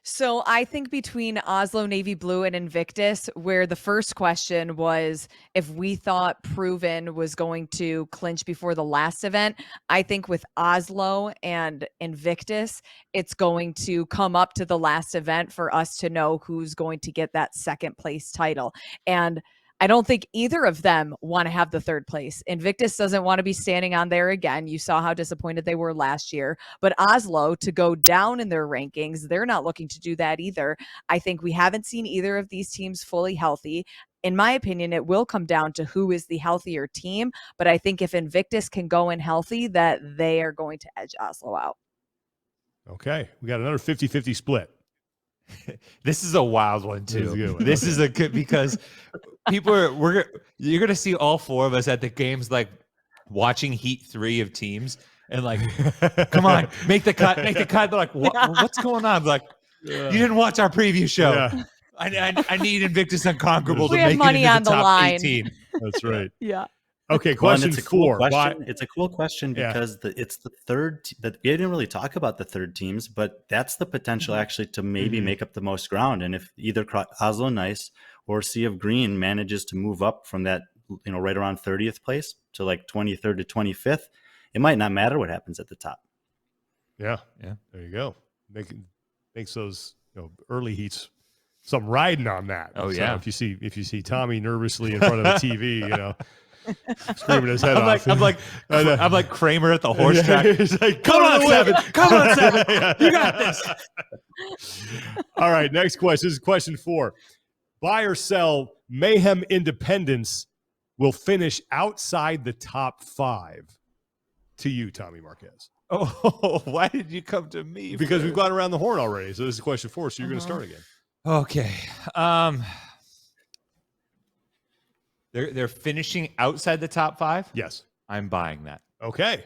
So I think between Oslo, Navy Blue, and Invictus, where the first question was if we thought Proven was going to clinch before the last event, I think with Oslo and Invictus, it's going to come up to the last event for us to know who's going to get that second place title. And I don't think either of them want to have the third place. Invictus doesn't want to be standing on there again. You saw how disappointed they were last year. But Oslo, to go down in their rankings, they're not looking to do that either. I think we haven't seen either of these teams fully healthy. In my opinion, it will come down to who is the healthier team. But I think if Invictus can go in healthy, that they are going to edge Oslo out. Okay. We got another 50-50 split. This is a wild one too. This is a good because people you're gonna see all four of us at the games like watching Heat 3 of teams and like, come on, make the cut. They're like, what's going on? Like, you didn't watch our preview show. Yeah. I need Invictus Unconquerable We to have make money it into on the the top line. 18. That's right. Yeah. Okay, Well, and question it's a cool 4. question. It's a cool question Yeah. because it's the third. That we didn't really talk about the third teams, but that's the potential actually to maybe make up the most ground. And if either Oslo Nice or Sea of Green manages to move up from that, right around 30th place to like 23rd to 25th, it might not matter what happens at the top. Yeah. There you go. Makes those early heats some riding on that. Oh, So yeah. if you see Tommy nervously in front of the TV, screaming his head off. I'm like Kramer at the horse track. He's like, Come on, Seven. Come on, Seven. You got this. All right, next question. This is question 4. Buy or sell, Mayhem Independence will finish outside the top 5. To you, Tommy Marquez. Oh, why did you come to me? Because we've gone around the horn already. So this is question 4. So you're going to start again. Okay. They're finishing outside the top 5. Yes. I'm buying that. Okay.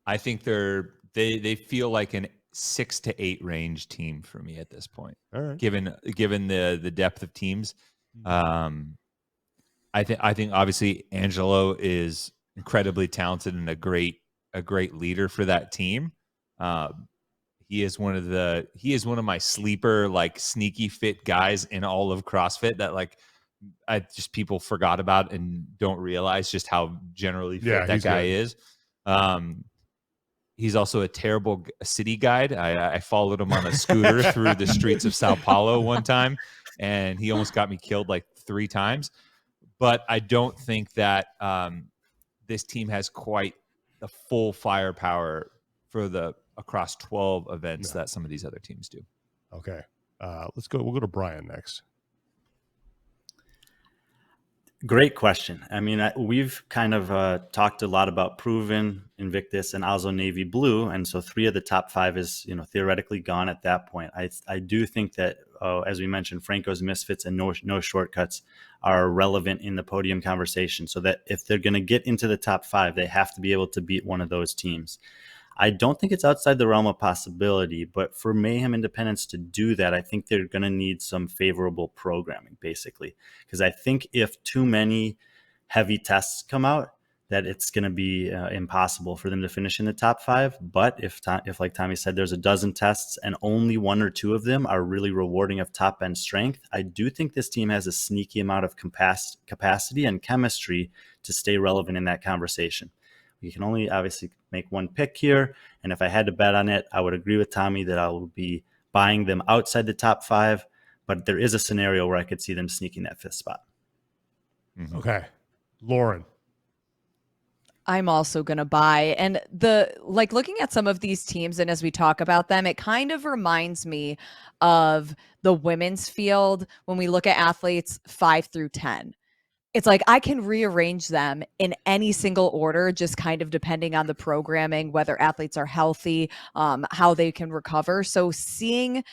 I think they feel like an 6 to 8 range team for me at this point. All right. Given the depth of teams, I think obviously Angelo is incredibly talented and a great leader for that team. He is one of my sleeper, like, sneaky fit guys in all of CrossFit that, like, people forgot about and don't realize just how generally fit that guy is. He's also a terrible city guide. I followed him on a scooter through the streets of Sao Paulo one time, and he almost got me killed like 3 times. But I don't think that this team has quite the full firepower for across 12 events that some of these other teams do. Okay. Let's go. We'll go to Brian next. Great question. I mean, we've kind of talked a lot about Proven, Invictus, and Oslo Navy Blue, and so 3 of the top 5 is theoretically gone at that point. I do think that, as we mentioned, Franco's Misfits and No Shortcuts are relevant in the podium conversation. So that if they're going to get into the top 5, they have to be able to beat one of those teams. I don't think it's outside the realm of possibility, but for Mayhem Independence to do that, I think they're going to need some favorable programming, basically. Because I think if too many heavy tests come out, that it's going to be impossible for them to finish in the top 5. But if like Tommy said, there's a dozen tests and only 1 or 2 of them are really rewarding of top end strength, I do think this team has a sneaky amount of capacity and chemistry to stay relevant in that conversation. We can only obviously make one pick here. And if I had to bet on it, I would agree with Tommy that I will be buying them outside the top 5. But there is a scenario where I could see them sneaking that 5th spot. Mm-hmm. Okay. Lauren. I'm also going to buy. And looking at some of these teams, and as we talk about them, it kind of reminds me of the women's field when we look at athletes 5 through 10. It's like I can rearrange them in any single order, just kind of depending on the programming, whether athletes are healthy, how they can recover. So seeing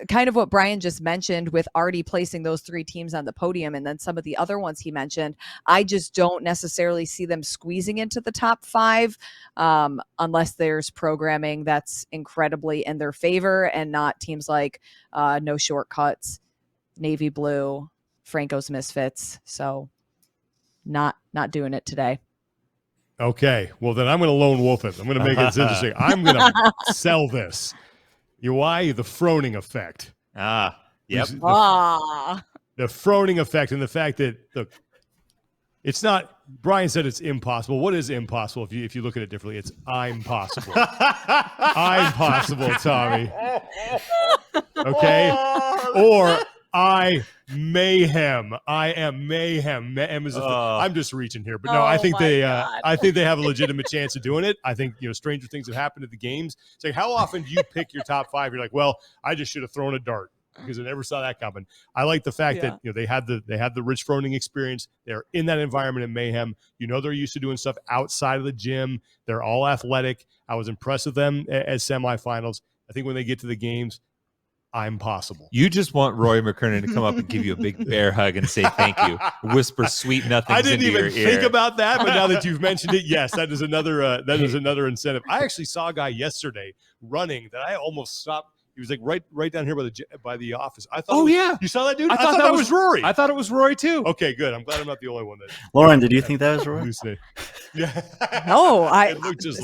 kind of what Brian just mentioned with already placing those 3 teams on the podium and then some of the other ones he mentioned, I just don't necessarily see them squeezing into the top 5 unless there's programming that's incredibly in their favor and not teams like No Shortcuts, Navy Blue, Franco's Misfits. So not doing it today. Okay. Well, then I'm going to lone wolf it. I'm going to make it interesting. I'm going to sell this. Why? The Froning effect. Yep. Ah. The Froning effect, and the fact that it's not. Brian said it's impossible. What is impossible if you look at it differently? It's I'm possible. I'm possible, Tommy. Okay, or I mayhem. I am mayhem. Mayhem is I'm just reaching here, but no, I think they have a legitimate chance of doing it. I think stranger things have happened at the games. It's like, how often do you pick your top 5? You're like, well, I just should have thrown a dart because I never saw that coming. I like the fact that they had the Rich Froning experience. They're in that environment in mayhem. They're used to doing stuff outside of the gym. They're all athletic. I was impressed with them as semifinals. I think when they get to the games, I'm possible. You just want Roy McKernan to come up and give you a big bear hug and say thank you. Whisper sweet nothings. I didn't into even your think ear. about that, but now that you've mentioned it, yes, that is another incentive. I actually saw a guy yesterday running that I almost stopped. He was like right down here by the office. I thought. You saw that dude? I thought that was Rory. I thought it was Rory too. Okay, good. I'm glad I'm not the only one that. Lauren, did you think that was Rory? Yeah. No,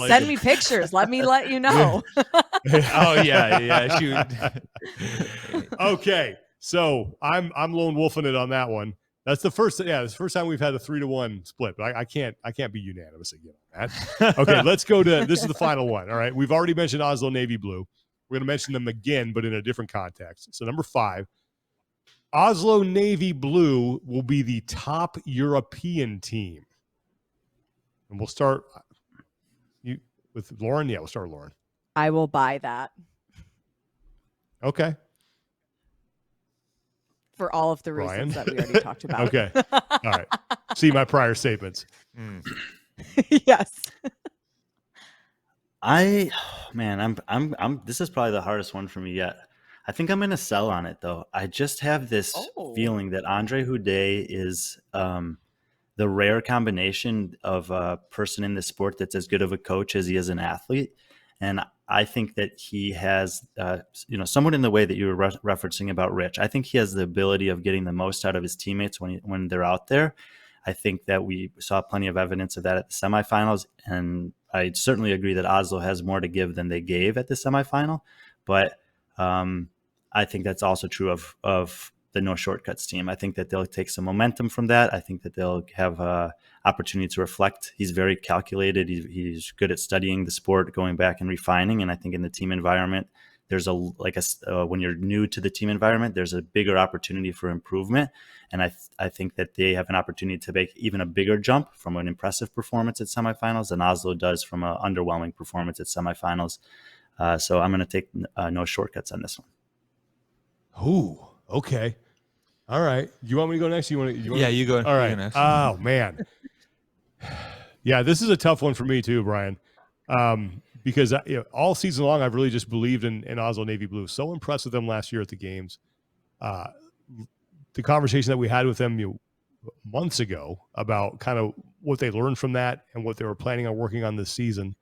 Send me pictures. Let me let you know. Oh yeah. Shoot. Okay, so I'm lone wolfing it on that one. That's the first. Yeah, it's the first time we've had a 3-1 split. But I can't be unanimous again on that. Okay, let's go to this is the final one. All right, we've already mentioned Oslo Navy Blue. We're going to mention them again, but in a different context. So number 5, Oslo Navy Blue will be the top European team. And we'll start with Lauren. Yeah, we'll start with Lauren. I will buy that. Okay. For all of the reasons that we already talked about. Okay. All right. See my prior statements. Yes. I'm this is probably the hardest one for me yet. I think I'm going to sell on it though. I just have this feeling that Andre Houdet is the rare combination of a person in the sport that's as good of a coach as he is an athlete. And I think that he has, somewhat in the way that you were referencing about Rich. I think he has the ability of getting the most out of his teammates when they're out there. I think that we saw plenty of evidence of that at the semifinals, and I certainly agree that Oslo has more to give than they gave at the semifinal. But I think that's also true of the No Shortcuts team. I think that they'll take some momentum from that. I think that they'll have opportunity to reflect. He's very calculated. He's good at studying the sport, going back and refining. And I think in the team environment, there's when you're new to the team environment, there's a bigger opportunity for improvement. And I think that they have an opportunity to make even a bigger jump from an impressive performance at semifinals than Oslo does from an underwhelming performance at semifinals. So I'm going to take No Shortcuts on this one. Ooh, okay. All right. You want me to go next? Yeah, you go. All right. You go next. Oh, man. Yeah, this is a tough one for me too, Brian. Because all season long, I've really just believed in Oslo Navy Blue. So impressed with them last year at the games. The conversation that we had with them months ago about kind of what they learned from that and what they were planning on working on this season.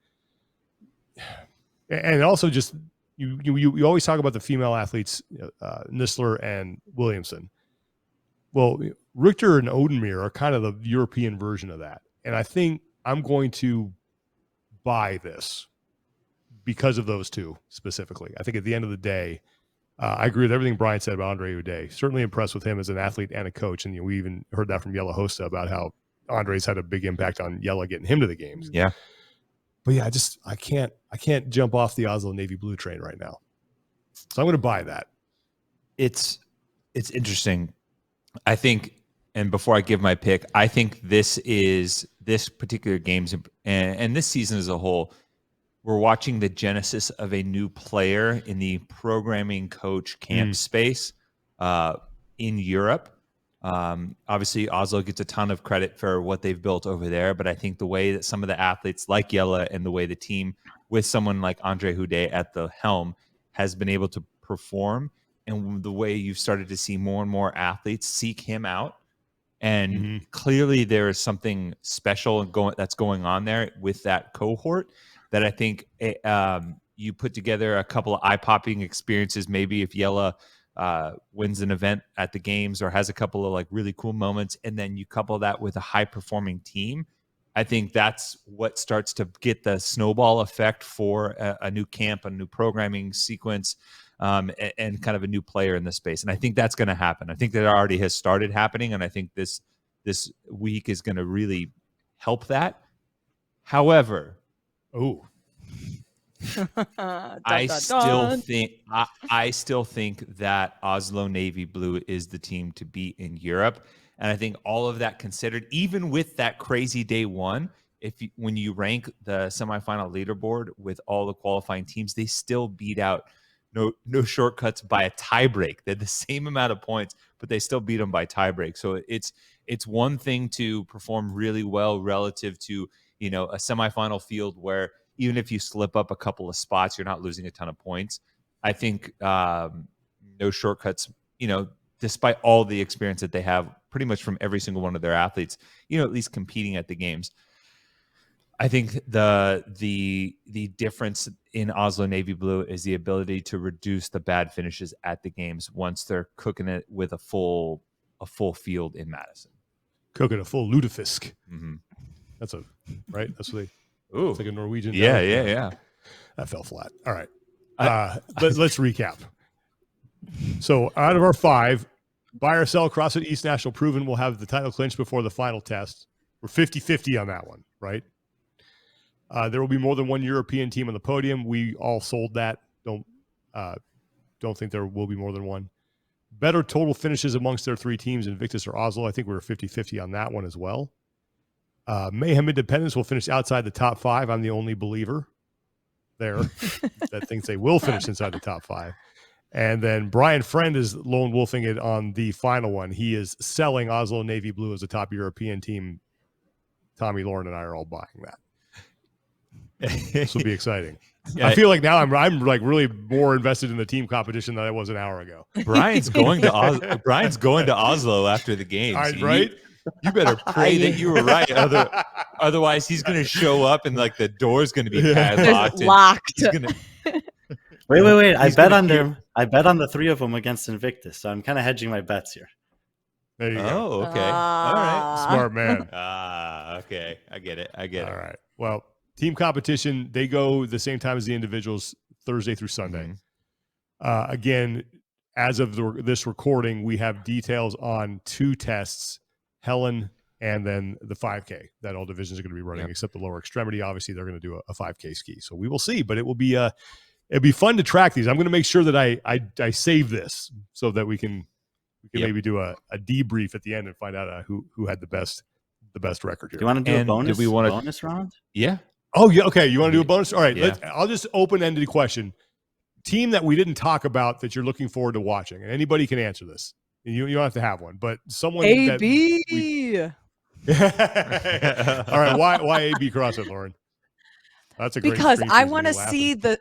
And also just you always talk about the female athletes, Nisler and Williamson. Well, Richter and Odenmere are kind of the European version of that. And I think I'm going to buy this because of those two specifically. I think at the end of the day, I agree with everything Brian said about Andre Houdet. Certainly impressed with him as an athlete and a coach. And we even heard that from Yella Hosta about how Andre's had a big impact on Yella getting him to the games. Yeah. But yeah, I can't jump off the Oslo Navy Blue train right now. So I'm going to buy that. It's interesting. I think, and before I give my pick, I think this particular games and this season as a whole, we're watching the genesis of a new player in the programming coach camp space in Europe. Obviously, Oslo gets a ton of credit for what they've built over there, but I think the way that some of the athletes like Yella and the way the team with someone like Andre Houdet at the helm has been able to perform, and the way you've started to see more and more athletes seek him out. And clearly there is something special that's going on there with that cohort that I think you put together a couple of eye-popping experiences. Maybe if Yella wins an event at the games or has a couple of like really cool moments, and then you couple that with a high-performing team, I think that's what starts to get the snowball effect for a new camp, a new programming sequence, and kind of a new player in the space. And I think that's going to happen. I think that already has started happening, and I think this week is going to really help that. However, I still think that Oslo Navy Blue is the team to beat in Europe. And I think all of that considered, even with that crazy day one, when you rank the semifinal leaderboard with all the qualifying teams, they still beat out no shortcuts by a tiebreak. They had the same amount of points, but they still beat them by tiebreak. So it's one thing to perform really well relative to, a semifinal field where even if you slip up a couple of spots, you're not losing a ton of points. I think no shortcuts, despite all the experience that they have pretty much from every single one of their athletes, at least competing at the games. I think the difference in Oslo Navy Blue is the ability to reduce the bad finishes at the games once they're cooking it with a full field in Madison. Cooking a full lutefisk. Mm-hmm. That's right. That's what it's like a Norwegian. Yeah. That fell flat. All right. Let's recap. So out of our 5, buy or sell CrossFit East National Proven will have the title clinched before the final test. We're 50-50 on that one, right? There will be more than one European team on the podium. We all sold that. Don't think there will be more than one. Better total finishes amongst their 3 teams, Invictus or Oslo. I think we're 50-50 on that one as well. Mayhem Independence will finish outside the top 5. I'm the only believer there that thinks they will finish inside the top 5. And then Brian Friend is lone wolfing it on the final one. He is selling Oslo Navy Blue as a top European team. Tommy, Lauren, and I are all buying that. This will be exciting. Yeah, I feel like now I'm like really more invested in the team competition than I was an hour ago. Brian's going to Oslo after the games, right? You better pray that you were right. Otherwise, he's going to show up and like the door's going to be padlocked. Locked. Wait. I bet on the 3 of them against Invictus, so I'm kind of hedging my bets here. There you go. Oh, okay. All right. Smart man. Okay. I get it. All right. Well, team competition, they go the same time as the individuals, Thursday through Sunday. Mm-hmm. Again, as of this recording, we have details on 2 tests, Helen and then the 5K that all divisions are going to be running, except the lower extremity. Obviously, they're going to do a 5K ski. So we will see, but it will be it'd be fun to track these. I'm going to make sure that I save this so that we can maybe do a debrief at the end and find out who had the best record here. Do you want to do a bonus round? Yeah. Oh, yeah. Okay. You want to do a bonus? All right. Yeah. I'll just open-ended question. Team that we didn't talk about that you're looking forward to watching, and anybody can answer this. You don't have to have one, but someone AB. All right. Why AB CrossFit, Lauren? That's a great because I want to see that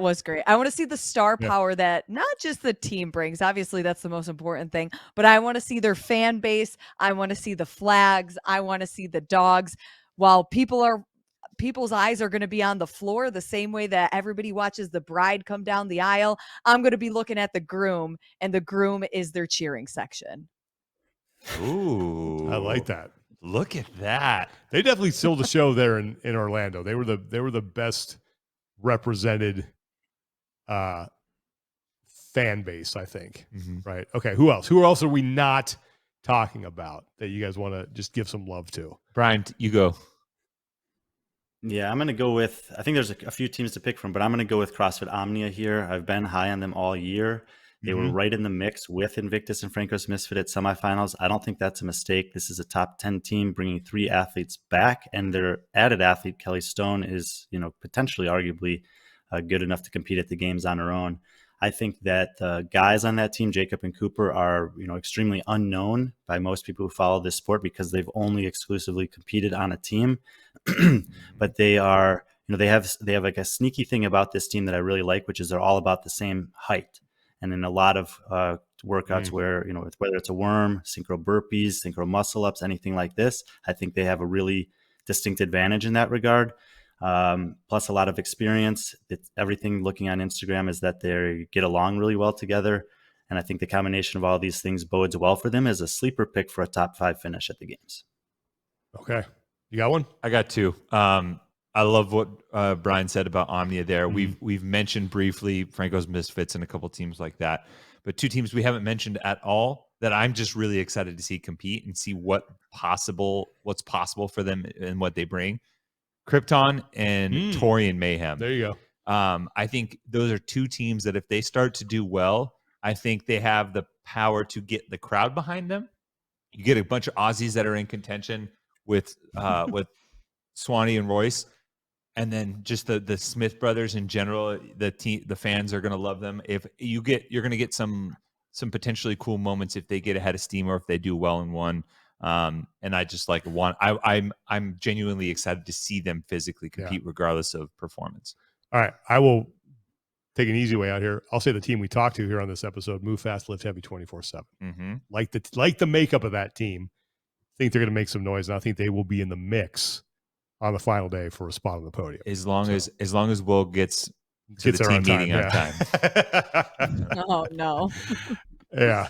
was great. I want to see the star power that not just the team brings. Obviously, that's the most important thing, but I want to see their fan base. I want to see the flags. I want to see the dogs. While people's eyes are going to be on the floor the same way that everybody watches the bride come down the aisle, I'm going to be looking at the groom, and the groom is their cheering section. Ooh, I like that. Look at that. They definitely stole the show there in Orlando. They were the best represented fan base, I think. Mm-hmm. Right. Okay. Who else? Who else are we not talking about that you guys want to just give some love to? Brian, you go. Yeah, I'm going to go with, I think there's a few teams to pick from, but I'm going to go with CrossFit Omnia here. I've been high on them all year. They were right in the mix with Invictus and Franco's Misfit at semifinals. I don't think that's a mistake. This is a top 10 team bringing 3 athletes back, and their added athlete, Kelly Stone, is, potentially arguably good enough to compete at the games on her own. I think that the guys on that team, Jacob and Cooper, are, extremely unknown by most people who follow this sport because they've only exclusively competed on a team. But they are, they have like a sneaky thing about this team that I really like, which is they're all about the same height. And in a lot of workouts where, whether it's a worm, synchro burpees, synchro muscle ups, anything like this, I think they have a really distinct advantage in that regard. Plus a lot of experience. Everything looking on Instagram is that they get along really well together. And I think the combination of all these things bodes well for them as a sleeper pick for a top 5 finish at the games. Okay. You got one? I got two. I love what Brian said about Omnia there. We've mentioned briefly Franco's Misfits and a couple teams like that, but two teams we haven't mentioned at all that I'm just really excited to see compete and see what's possible for them and what they bring. Krypton and Torian Mayhem. There you go. I think those are two teams that if they start to do well, I think they have the power to get the crowd behind them. You get a bunch of Aussies that are in contention with Swanee and Royce, and then just the Smith brothers in general. The fans are going to love them. If you're going to get some potentially cool moments if they get ahead of steam or if they do well in one. And I just I'm genuinely excited to see them physically compete regardless of performance. All right, I will take an easy way out here. I'll say the team we talked to here on this episode: Move Fast, Lift Heavy, 24/7. Like the makeup of that team. I think they're going to make some noise, and I think they will be in the mix on the final day for a spot on the podium. As long as Will gets to the team meeting on time. Oh no. Yeah.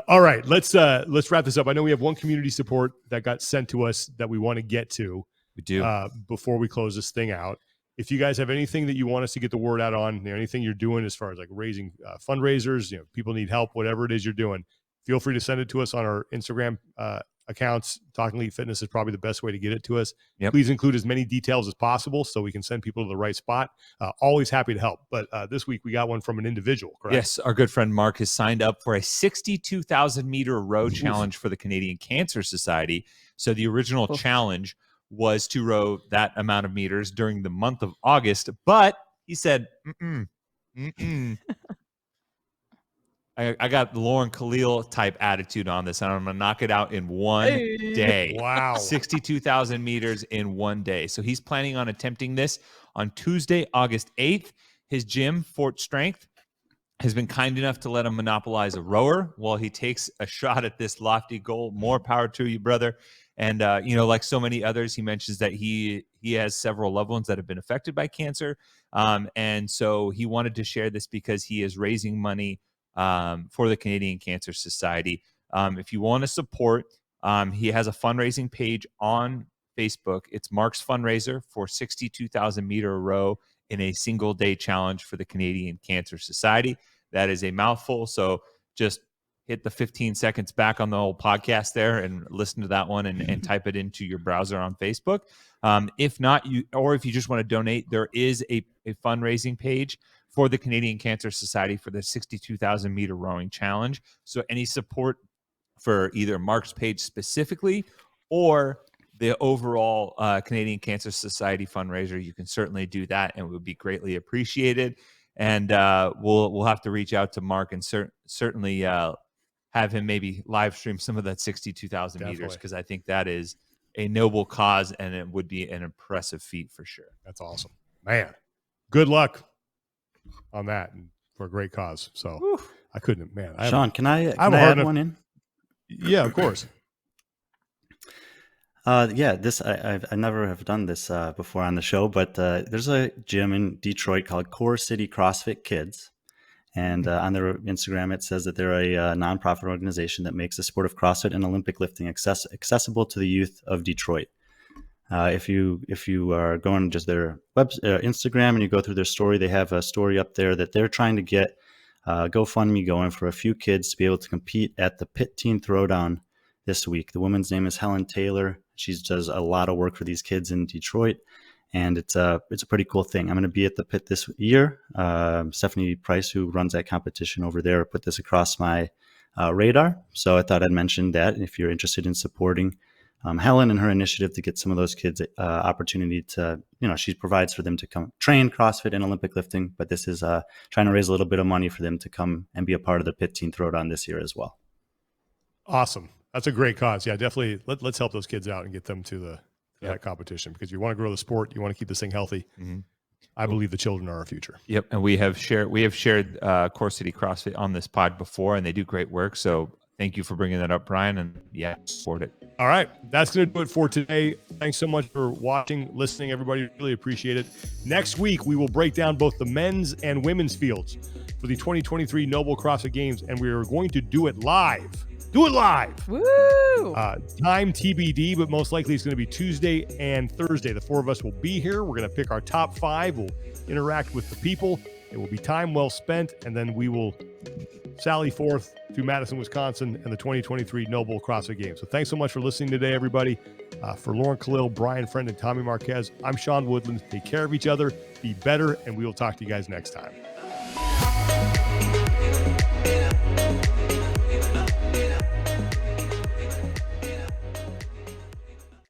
All right. Let's wrap this up. I know we have one community support that got sent to us that we want to get to. We do. Before we close this thing out. If you guys have anything that you want us to get the word out on, anything you're doing as far as like raising fundraisers, people need help, whatever it is you're doing, feel free to send it to us on our Instagram accounts. Talking Elite Fitness is probably the best way to get it to us. Yep. Please include as many details as possible so we can send people to the right spot. Always happy to help. But this week we got one from an individual, correct? Yes, our good friend Mark has signed up for a 62,000 meter row challenge for the Canadian Cancer Society. So the original challenge was to row that amount of meters during the month of August, but he said, I got Lauren Khalil type attitude on this, and I'm going to knock it out in one day. Wow. 62,000 meters in one day. So he's planning on attempting this on Tuesday, August 8th. His gym, Fort Strength, has been kind enough to let him monopolize a rower while he takes a shot at this lofty goal. More power to you, brother. And, like so many others, he mentions that he has several loved ones that have been affected by cancer. And so he wanted to share this because he is raising money for the Canadian Cancer Society. If you want to support, he has a fundraising page on Facebook. It's Mark's fundraiser for 62,000 meter row in a single day challenge for the Canadian Cancer Society. That is a mouthful. So just hit the 15 seconds back on the whole podcast there and listen to that one and type it into your browser on Facebook. If not, if you just want to donate, there is a fundraising page for the Canadian Cancer Society for the 62,000 meter rowing challenge. So any support for either Mark's page specifically or the overall Canadian Cancer Society fundraiser, you can certainly do that, and it would be greatly appreciated. And we'll have to reach out to Mark and certainly have him maybe live stream some of that 62,000 meters, because I think that is a noble cause and it would be an impressive feat for sure. That's awesome, man. Good luck on that and for a great cause. So I couldn't, man. Sean, can I add one in? Yeah, of course. This I never have done this before on the show, but there's a gym in Detroit called Core City CrossFit Kids. And on their Instagram, it says that they're a nonprofit organization that makes the sport of CrossFit and Olympic lifting accessible to the youth of Detroit. If you are going to just their Instagram and you go through their story, they have a story up there that they're trying to get GoFundMe going for a few kids to be able to compete at the Pit Teen Throwdown this week. The woman's name is Helen Taylor. She does a lot of work for these kids in Detroit. And it's a pretty cool thing. I'm going to be at the pit this year. Stephanie Price, who runs that competition over there, put this across my radar. So I thought I'd mention that if you're interested in supporting Helen and her initiative to get some of those kids opportunity to, she provides for them to come train CrossFit and Olympic lifting. But this is trying to raise a little bit of money for them to come and be a part of the Pit Teen Throwdown this year as well. Awesome. That's a great cause. Yeah, definitely. Let's help those kids out and get them to that competition, because you want to grow the sport, you want to keep this thing healthy. Mm-hmm. I believe the children are our future. Yep, and we have shared Core City CrossFit on this pod before, and they do great work. So thank you for bringing that up, Brian, and support it. All right, that's going to do it for today. Thanks so much for watching, listening, everybody. Really appreciate it. Next week, we will break down both the men's and women's fields for the 2023 NOBULL CrossFit Games, and we are going to do it live Do it live. Woo! Time TBD, but most likely it's going to be Tuesday and Thursday. The four of us will be here. We're going to pick our top 5. We'll interact with the people. It will be time well spent, and then we will sally forth to Madison, Wisconsin, and the 2023 NOBULL CrossFit Games. So thanks so much for listening today, everybody. For Lauren Khalil, Brian Friend, and Tommy Marquez, I'm Sean Woodland. Take care of each other, be better, and we will talk to you guys next time.